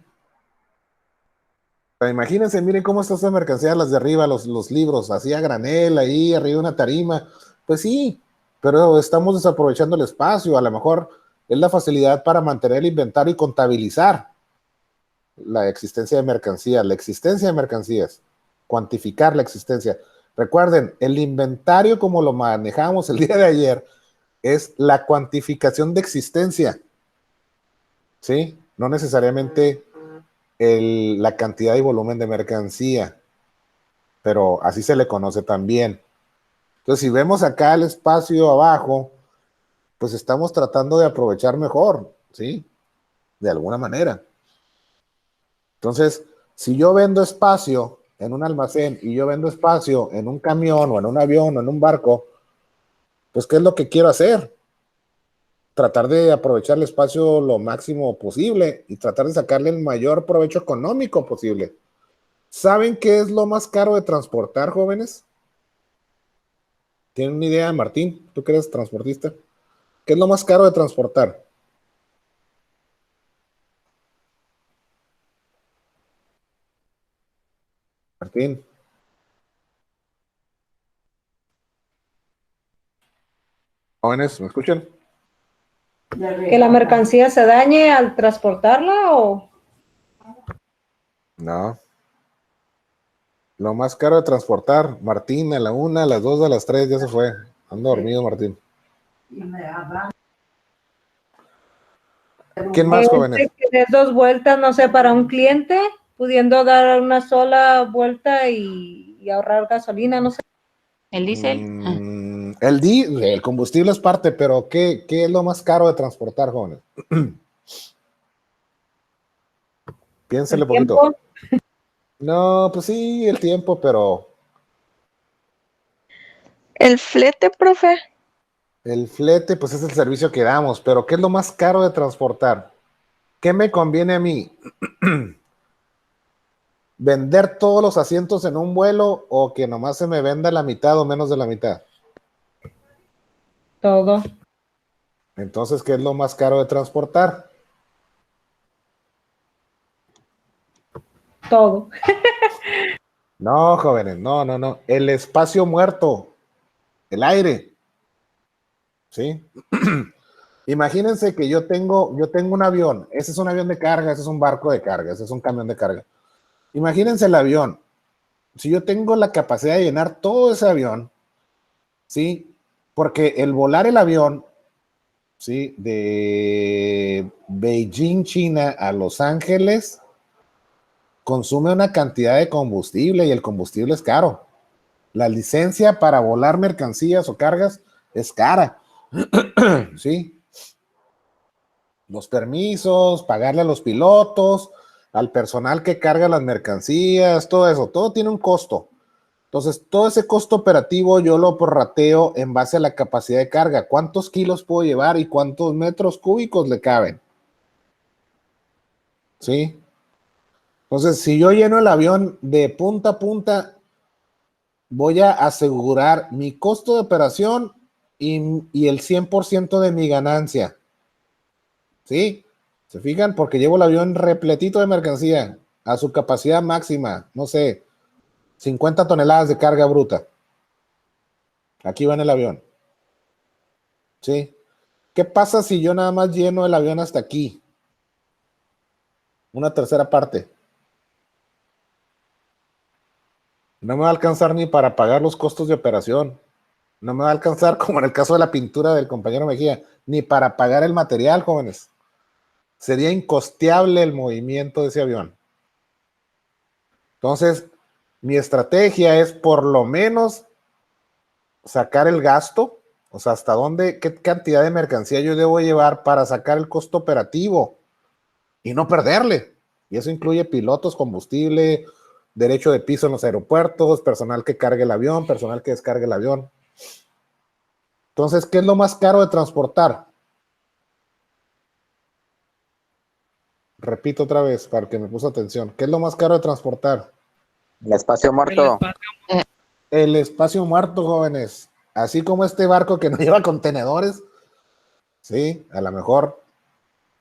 O sea, imagínense, miren cómo está esta mercancía, las de arriba, los libros, así a granel, ahí arriba una tarima. Pues sí, pero estamos desaprovechando el espacio. A lo mejor es la facilidad para mantener el inventario y contabilizar la existencia de mercancías, cuantificar la existencia. Recuerden, el inventario como lo manejamos el día de ayer es la cuantificación de existencia, ¿sí? no necesariamente la cantidad y volumen de mercancía, pero así se le conoce también. Entonces, si vemos acá el espacio abajo, pues estamos tratando de aprovechar mejor, ¿sí? De alguna manera. Entonces, si yo vendo espacio en un almacén y yo vendo espacio en un camión o en un avión o en un barco, pues, ¿qué es lo que quiero hacer? Tratar de aprovechar el espacio lo máximo posible y tratar de sacarle el mayor provecho económico posible. ¿Saben qué es lo más caro de transportar, jóvenes? ¿Tienen una idea, Martín? ¿Tú que eres transportista? ¿Qué es lo más caro de transportar? Martín. Jóvenes, ¿me escuchan? ¿Que la mercancía se dañe al transportarla o...? No. Lo más caro de transportar, Martín, a la 1, a las 2, a las 3, ya se fue. Ando dormido, Martín. ¿Quién más, jóvenes? Que des 2 vueltas, no sé, para un cliente, pudiendo dar una sola vuelta y ahorrar gasolina, no sé. ¿El diésel? El combustible es parte, pero ¿qué es lo más caro de transportar, jóvenes? Piénsele poquito. No, pues sí, el tiempo, pero... ¿El flete, profe? El flete, pues es el servicio que damos, pero ¿qué es lo más caro de transportar? ¿Qué me conviene a mí? ¿Vender todos los asientos en un vuelo o que nomás se me venda la mitad o menos de la mitad? Todo. Entonces, ¿qué es lo más caro de transportar? Todo. No, jóvenes, no. El espacio muerto, el aire. ¿Sí? Imagínense que yo tengo un avión. Ese es un avión de carga, ese es un barco de carga, ese es un camión de carga. Imagínense el avión. Si yo tengo la capacidad de llenar todo ese avión, ¿sí? Porque el volar el avión, ¿sí? De Beijing, China, a Los Ángeles, consume una cantidad de combustible y el combustible es caro. La licencia para volar mercancías o cargas es cara. ¿Sí? Los permisos, pagarle a los pilotos, al personal que carga las mercancías, todo eso, todo tiene un costo. Entonces, todo ese costo operativo yo lo prorrateo en base a la capacidad de carga. ¿Cuántos kilos puedo llevar y cuántos metros cúbicos le caben? ¿Sí? Entonces, si yo lleno el avión de punta a punta, voy a asegurar mi costo de operación y el 100% de mi ganancia. ¿Sí? ¿Se fijan? Porque llevo el avión repletito de mercancía a su capacidad máxima, no sé, 50 toneladas de carga bruta. Aquí va en el avión. ¿Sí? ¿Qué pasa si yo nada más lleno el avión hasta aquí? Una tercera parte. No me va a alcanzar ni para pagar los costos de operación. No me va a alcanzar, como en el caso de la pintura del compañero Mejía, ni para pagar el material, jóvenes. Sería incosteable el movimiento de ese avión. Entonces, mi estrategia es por lo menos sacar el gasto, o sea, hasta dónde, qué cantidad de mercancía yo debo llevar para sacar el costo operativo y no perderle. Y eso incluye pilotos, combustible, derecho de piso en los aeropuertos, personal que cargue el avión, personal que descargue el avión. Entonces, ¿qué es lo más caro de transportar? Repito otra vez para que me puso atención. ¿Qué es lo más caro de transportar? El espacio muerto. El espacio muerto, jóvenes. Así como este barco que no lleva contenedores, sí, a lo mejor,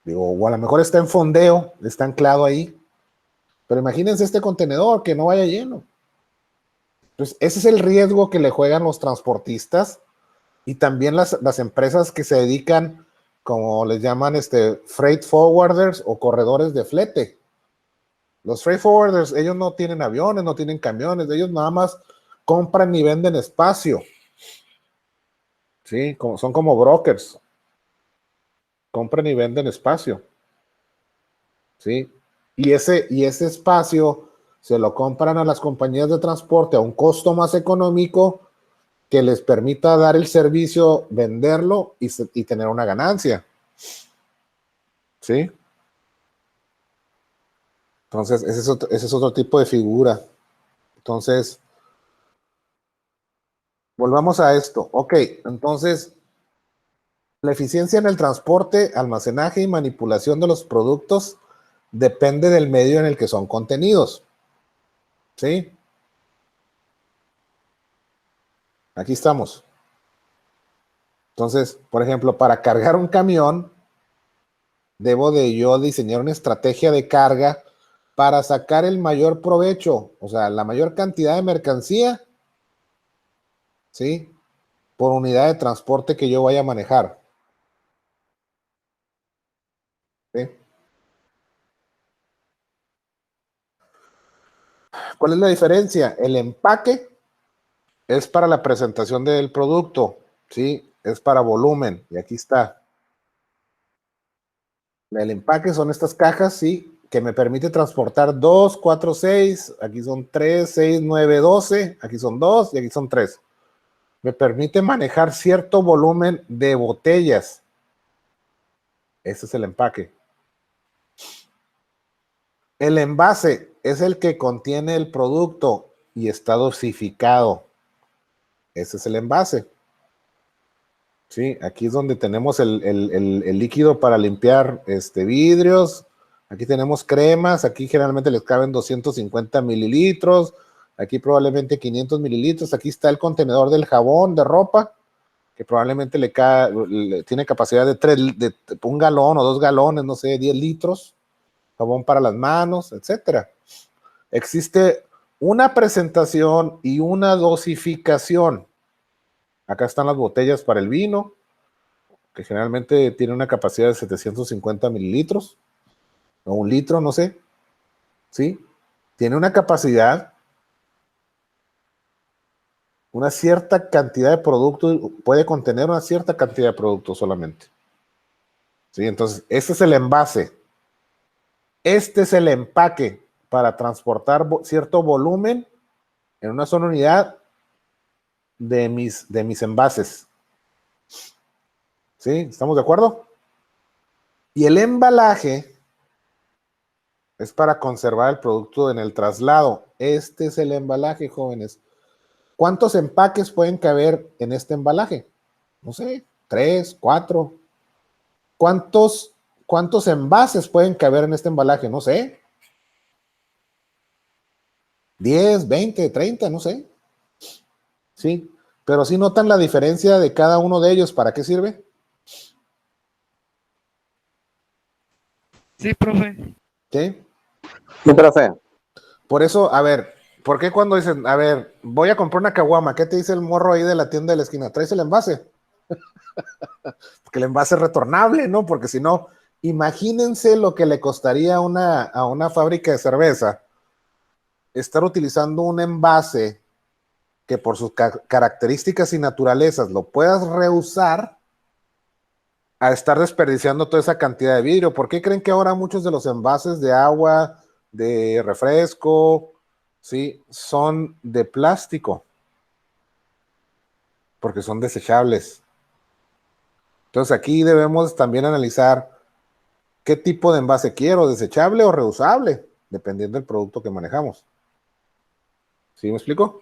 digo, o a lo mejor está en fondeo, está anclado ahí. Pero imagínense este contenedor que no vaya lleno. Entonces, ese es el riesgo que le juegan los transportistas y también las empresas que se dedican, como les llaman, freight forwarders o corredores de flete. Los freight forwarders, ellos no tienen aviones, no tienen camiones, ellos nada más compran y venden espacio. Sí, son como brokers. Compran y venden espacio. ¿sí? Y ese espacio se lo compran a las compañías de transporte a un costo más económico que les permita dar el servicio, venderlo y tener una ganancia, ¿sí? Entonces, ese es otro tipo de figura. Entonces, volvamos a esto. Ok, entonces, la eficiencia en el transporte, almacenaje y manipulación de los productos depende del medio en el que son contenidos, ¿sí? Aquí estamos. Entonces, por ejemplo, para cargar un camión, debo de yo diseñar una estrategia de carga para sacar el mayor provecho, o sea, la mayor cantidad de mercancía, ¿sí? Por unidad de transporte que yo vaya a manejar. ¿Sí? ¿Cuál es la diferencia? El empaque es para la presentación del producto, ¿sí? Es para volumen, y aquí está. El empaque son estas cajas, ¿sí? Que me permite transportar 2, 4, 6, aquí son 3, 6, 9, 12, aquí son 2 y aquí son 3. Me permite manejar cierto volumen de botellas. Ese es el empaque. El envase es el que contiene el producto y está dosificado. Ese es el envase. Sí, aquí es donde tenemos el líquido para limpiar vidrios. Aquí tenemos cremas. Aquí generalmente les caben 250 mililitros. Aquí probablemente 500 mililitros. Aquí está el contenedor del jabón de ropa, que probablemente tiene capacidad de 1 galón o 2 galones, no sé, 10 litros. Jabón para las manos, etcétera. Existe una presentación y una dosificación. Acá están las botellas para el vino, que generalmente tiene una capacidad de 750 mililitros, o 1 litro, no sé. ¿Sí? Tiene una capacidad, una cierta cantidad de producto, puede contener una cierta cantidad de producto solamente. ¿Sí? Entonces, este es el envase. Este es el empaque para transportar cierto volumen en una sola unidad de mis envases. ¿Sí? ¿Estamos de acuerdo? Y el embalaje es para conservar el producto en el traslado. Este es el embalaje, jóvenes. ¿Cuántos empaques pueden caber en este embalaje? No sé, 3, 4. ¿Cuántos envases pueden caber en este embalaje? No sé. 10, 20, 30, no sé. Sí, pero sí notan la diferencia de cada uno de ellos. ¿Para qué sirve? Sí, profe. ¿Sí? Sí, profe. Por eso, a ver, ¿por qué cuando dicen, a ver, voy a comprar una caguama, qué te dice el morro ahí de la tienda de la esquina? ¿Traes el envase? Porque el envase es retornable, ¿no? Porque si no, imagínense lo que le costaría a una fábrica de cerveza estar utilizando un envase que por sus características y naturalezas lo puedas reusar a estar desperdiciando toda esa cantidad de vidrio. ¿Por qué creen que ahora muchos de los envases de agua, de refresco, sí, son de plástico? Porque son desechables. Entonces aquí debemos también analizar qué tipo de envase quiero, desechable o reusable, dependiendo del producto que manejamos. ¿Sí me explico?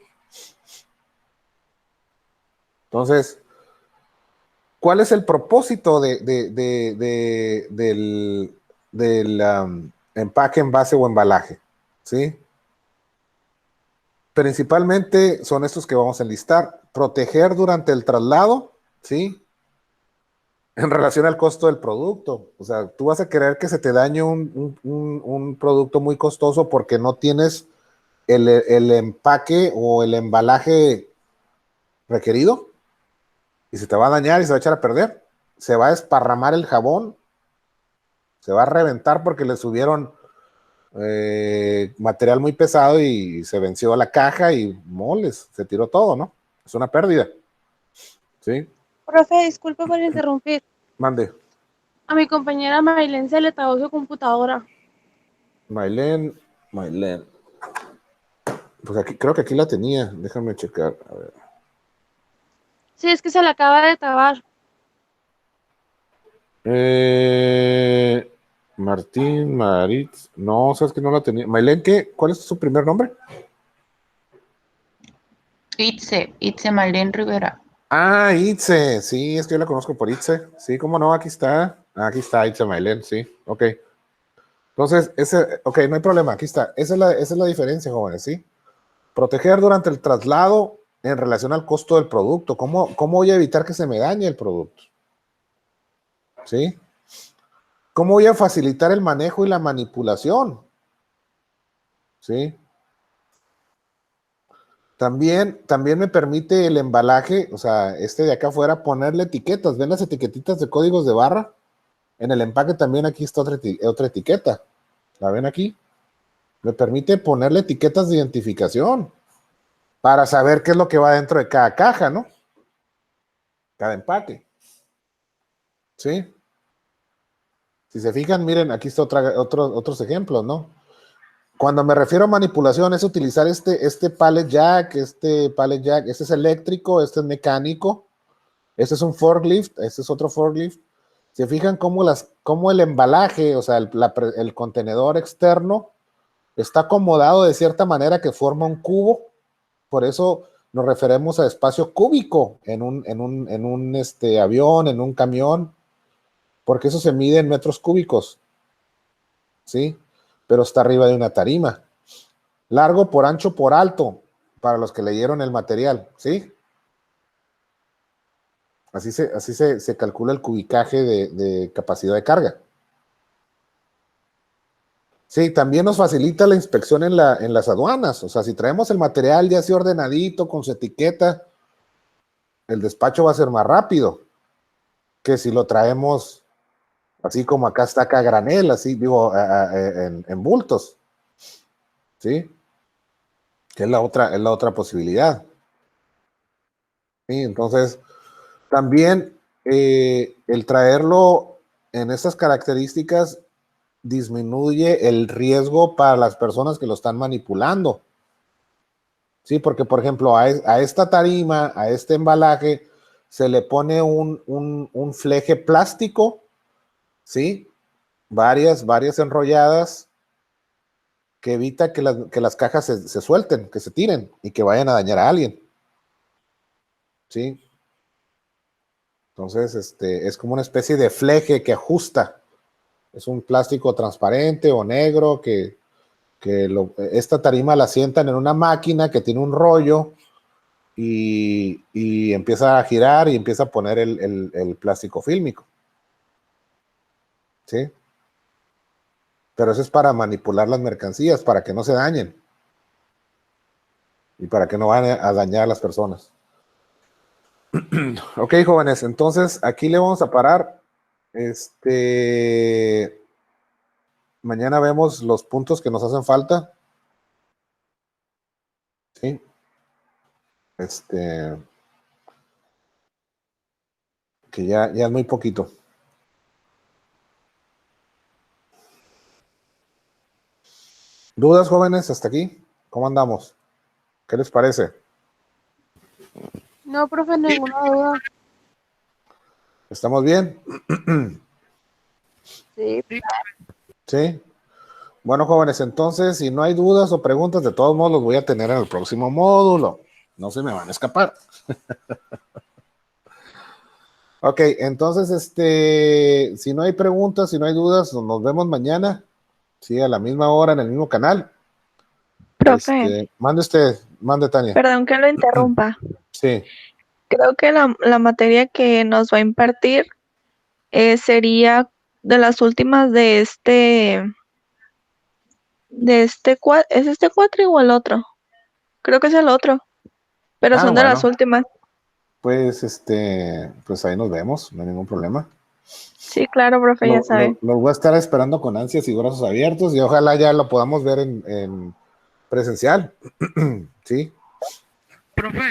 Entonces, ¿cuál es el propósito del empaque, envase o embalaje? ¿Sí? Principalmente son estos que vamos a enlistar. Proteger durante el traslado, ¿sí? En relación al costo del producto. O sea, tú vas a querer que se te dañe un producto muy costoso porque no tienes el empaque o el embalaje requerido y se te va a dañar y se va a echar a perder. Se va a esparramar el jabón, se va a reventar porque le subieron material muy pesado y se venció la caja y moles, se tiró todo, ¿no? Es una pérdida. ¿Sí? Profe, disculpe por interrumpir. Mande. A mi compañera Marilén se le trabó su computadora. Mailén. Pues aquí, creo que aquí la tenía. Déjame checar. A ver. Sí, es que se la acaba de trabar. Martín, Maritz. No, sabes que no la tenía. Mailén, ¿qué? ¿Cuál es su primer nombre? Itze Marlene Rivera. Ah, Itze. Sí, es que yo la conozco por Itze. Sí, cómo no, aquí está. Aquí está Itze Mailén, sí. Ok. Entonces, ok, no hay problema, aquí está. Esa es la diferencia, jóvenes, ¿sí? Proteger durante el traslado en relación al costo del producto. ¿Cómo voy a evitar que se me dañe el producto? ¿Sí? ¿Cómo voy a facilitar el manejo y la manipulación? ¿Sí? También me permite el embalaje, o sea, de acá afuera, ponerle etiquetas. ¿Ven las etiquetitas de códigos de barra? En el empaque también aquí está otra etiqueta. ¿La ven aquí? Me permite ponerle etiquetas de identificación para saber qué es lo que va dentro de cada caja, ¿no? Cada empaque. ¿Sí? Si se fijan, miren, aquí está otros ejemplos, ¿no? Cuando me refiero a manipulación, es utilizar este pallet jack, este es eléctrico, este es mecánico, este es un forklift, este es otro forklift. Se fijan cómo el embalaje, o sea, el contenedor externo, está acomodado de cierta manera que forma un cubo. Por eso nos referimos a espacio cúbico en un avión, en un camión, porque eso se mide en metros cúbicos, ¿sí? Pero está arriba de una tarima. Largo por ancho por alto, para los que leyeron el material, ¿sí? Así se calcula el cubicaje de capacidad de carga. Sí, también nos facilita la inspección en las aduanas. O sea, si traemos el material ya así ordenadito, con su etiqueta, el despacho va a ser más rápido que si lo traemos así como acá está acá granel, así digo, en bultos. ¿Sí? Que es la otra posibilidad. ¿Sí? Entonces, también el traerlo en estas características disminuye el riesgo para las personas que lo están manipulando. Sí, porque por ejemplo a esta tarima, a este embalaje, se le pone un fleje plástico, ¿sí? Varias enrolladas que evita que las cajas se suelten, que se tiren y que vayan a dañar a alguien. ¿Sí? Entonces, es como una especie de fleje que ajusta. Es un plástico transparente o negro que esta tarima la sientan en una máquina que tiene un rollo y empieza a girar y empieza a poner el plástico fílmico. ¿Sí? Pero eso es para manipular las mercancías, para que no se dañen y para que no vayan a dañar a las personas. Ok, jóvenes, entonces aquí le vamos a parar. Mañana vemos los puntos que nos hacen falta. Sí. Que ya es muy poquito. ¿Dudas, jóvenes, hasta aquí? ¿Cómo andamos? ¿Qué les parece? No, profe, ninguna duda. ¿Estamos bien? Sí. Sí. Bueno, jóvenes, entonces, si no hay dudas o preguntas, de todos modos los voy a tener en el próximo módulo. No se me van a escapar. Ok, entonces, si no hay preguntas, si no hay dudas, nos vemos mañana. Sí, a la misma hora, en el mismo canal. Profe. Mande, Tania. Perdón que lo interrumpa. Sí. Creo que la materia que nos va a impartir sería de las últimas de ¿es este cuatri o el otro? Creo que es el otro, pero son de las últimas. Pues, pues ahí nos vemos, no hay ningún problema. Sí, claro, profe, ya sabe. Los voy a estar esperando con ansias y brazos abiertos y ojalá ya lo podamos ver en presencial. Sí.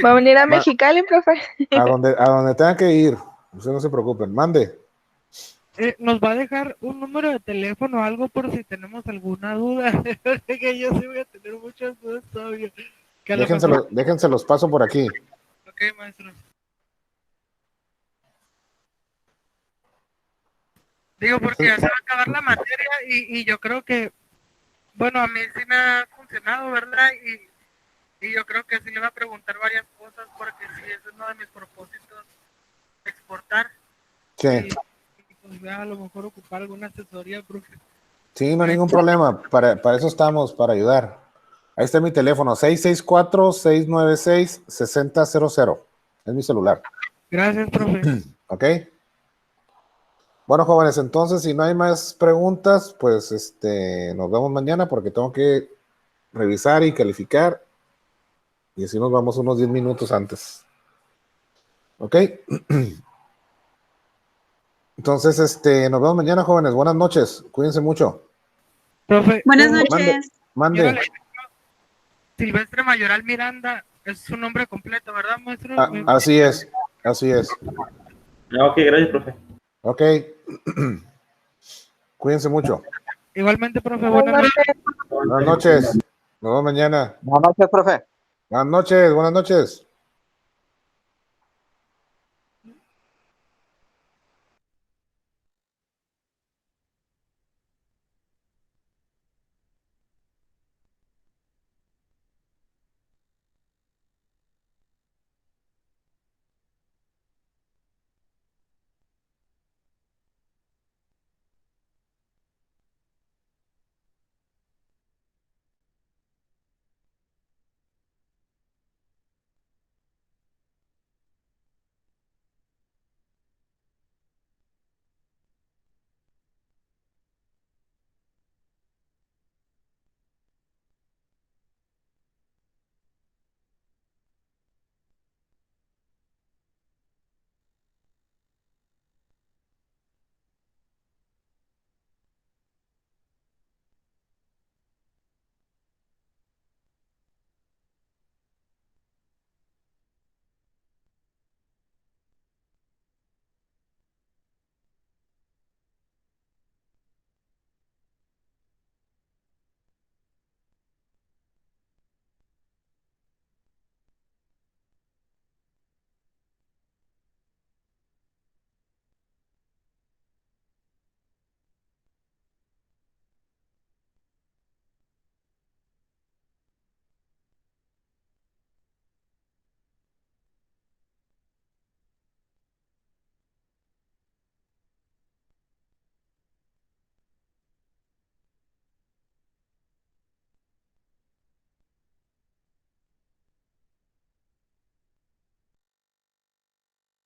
¿Va a venir a Mexicali, profe? A donde tengan que ir, ustedes no se preocupen, mande. nos va a dejar un número de teléfono o algo por si tenemos alguna duda. Que yo sí voy a tener muchas dudas todavía. Déjense los paso por aquí. Ok, maestro. Digo, porque ya se va a acabar la materia y yo creo que, bueno, a mí sí me ha funcionado, ¿verdad? Y yo creo que sí le va a preguntar varias cosas porque sí es uno de mis propósitos exportar. Sí. Y pues voy a lo mejor ocupar alguna asesoría, profe. Sí, no hay ningún problema. Para eso estamos, para ayudar. Ahí está mi teléfono, 664-696-6000. Es mi celular. Gracias, profe. Ok. Bueno, jóvenes, entonces, si no hay más preguntas, pues nos vemos mañana porque tengo que revisar y calificar. Y así nos vamos unos 10 minutos antes. Ok. Entonces, nos vemos mañana, jóvenes. Buenas noches. Cuídense mucho. Profe, buenas noches. Mande. Silvestre Mayoral Miranda es su nombre completo, ¿verdad, maestro? Así es. Ok, gracias, profe. Ok. Cuídense mucho. Igualmente, profe. Buenas noches. Buenas noches. Nos vemos mañana. Buenas noches, profe. Buenas noches.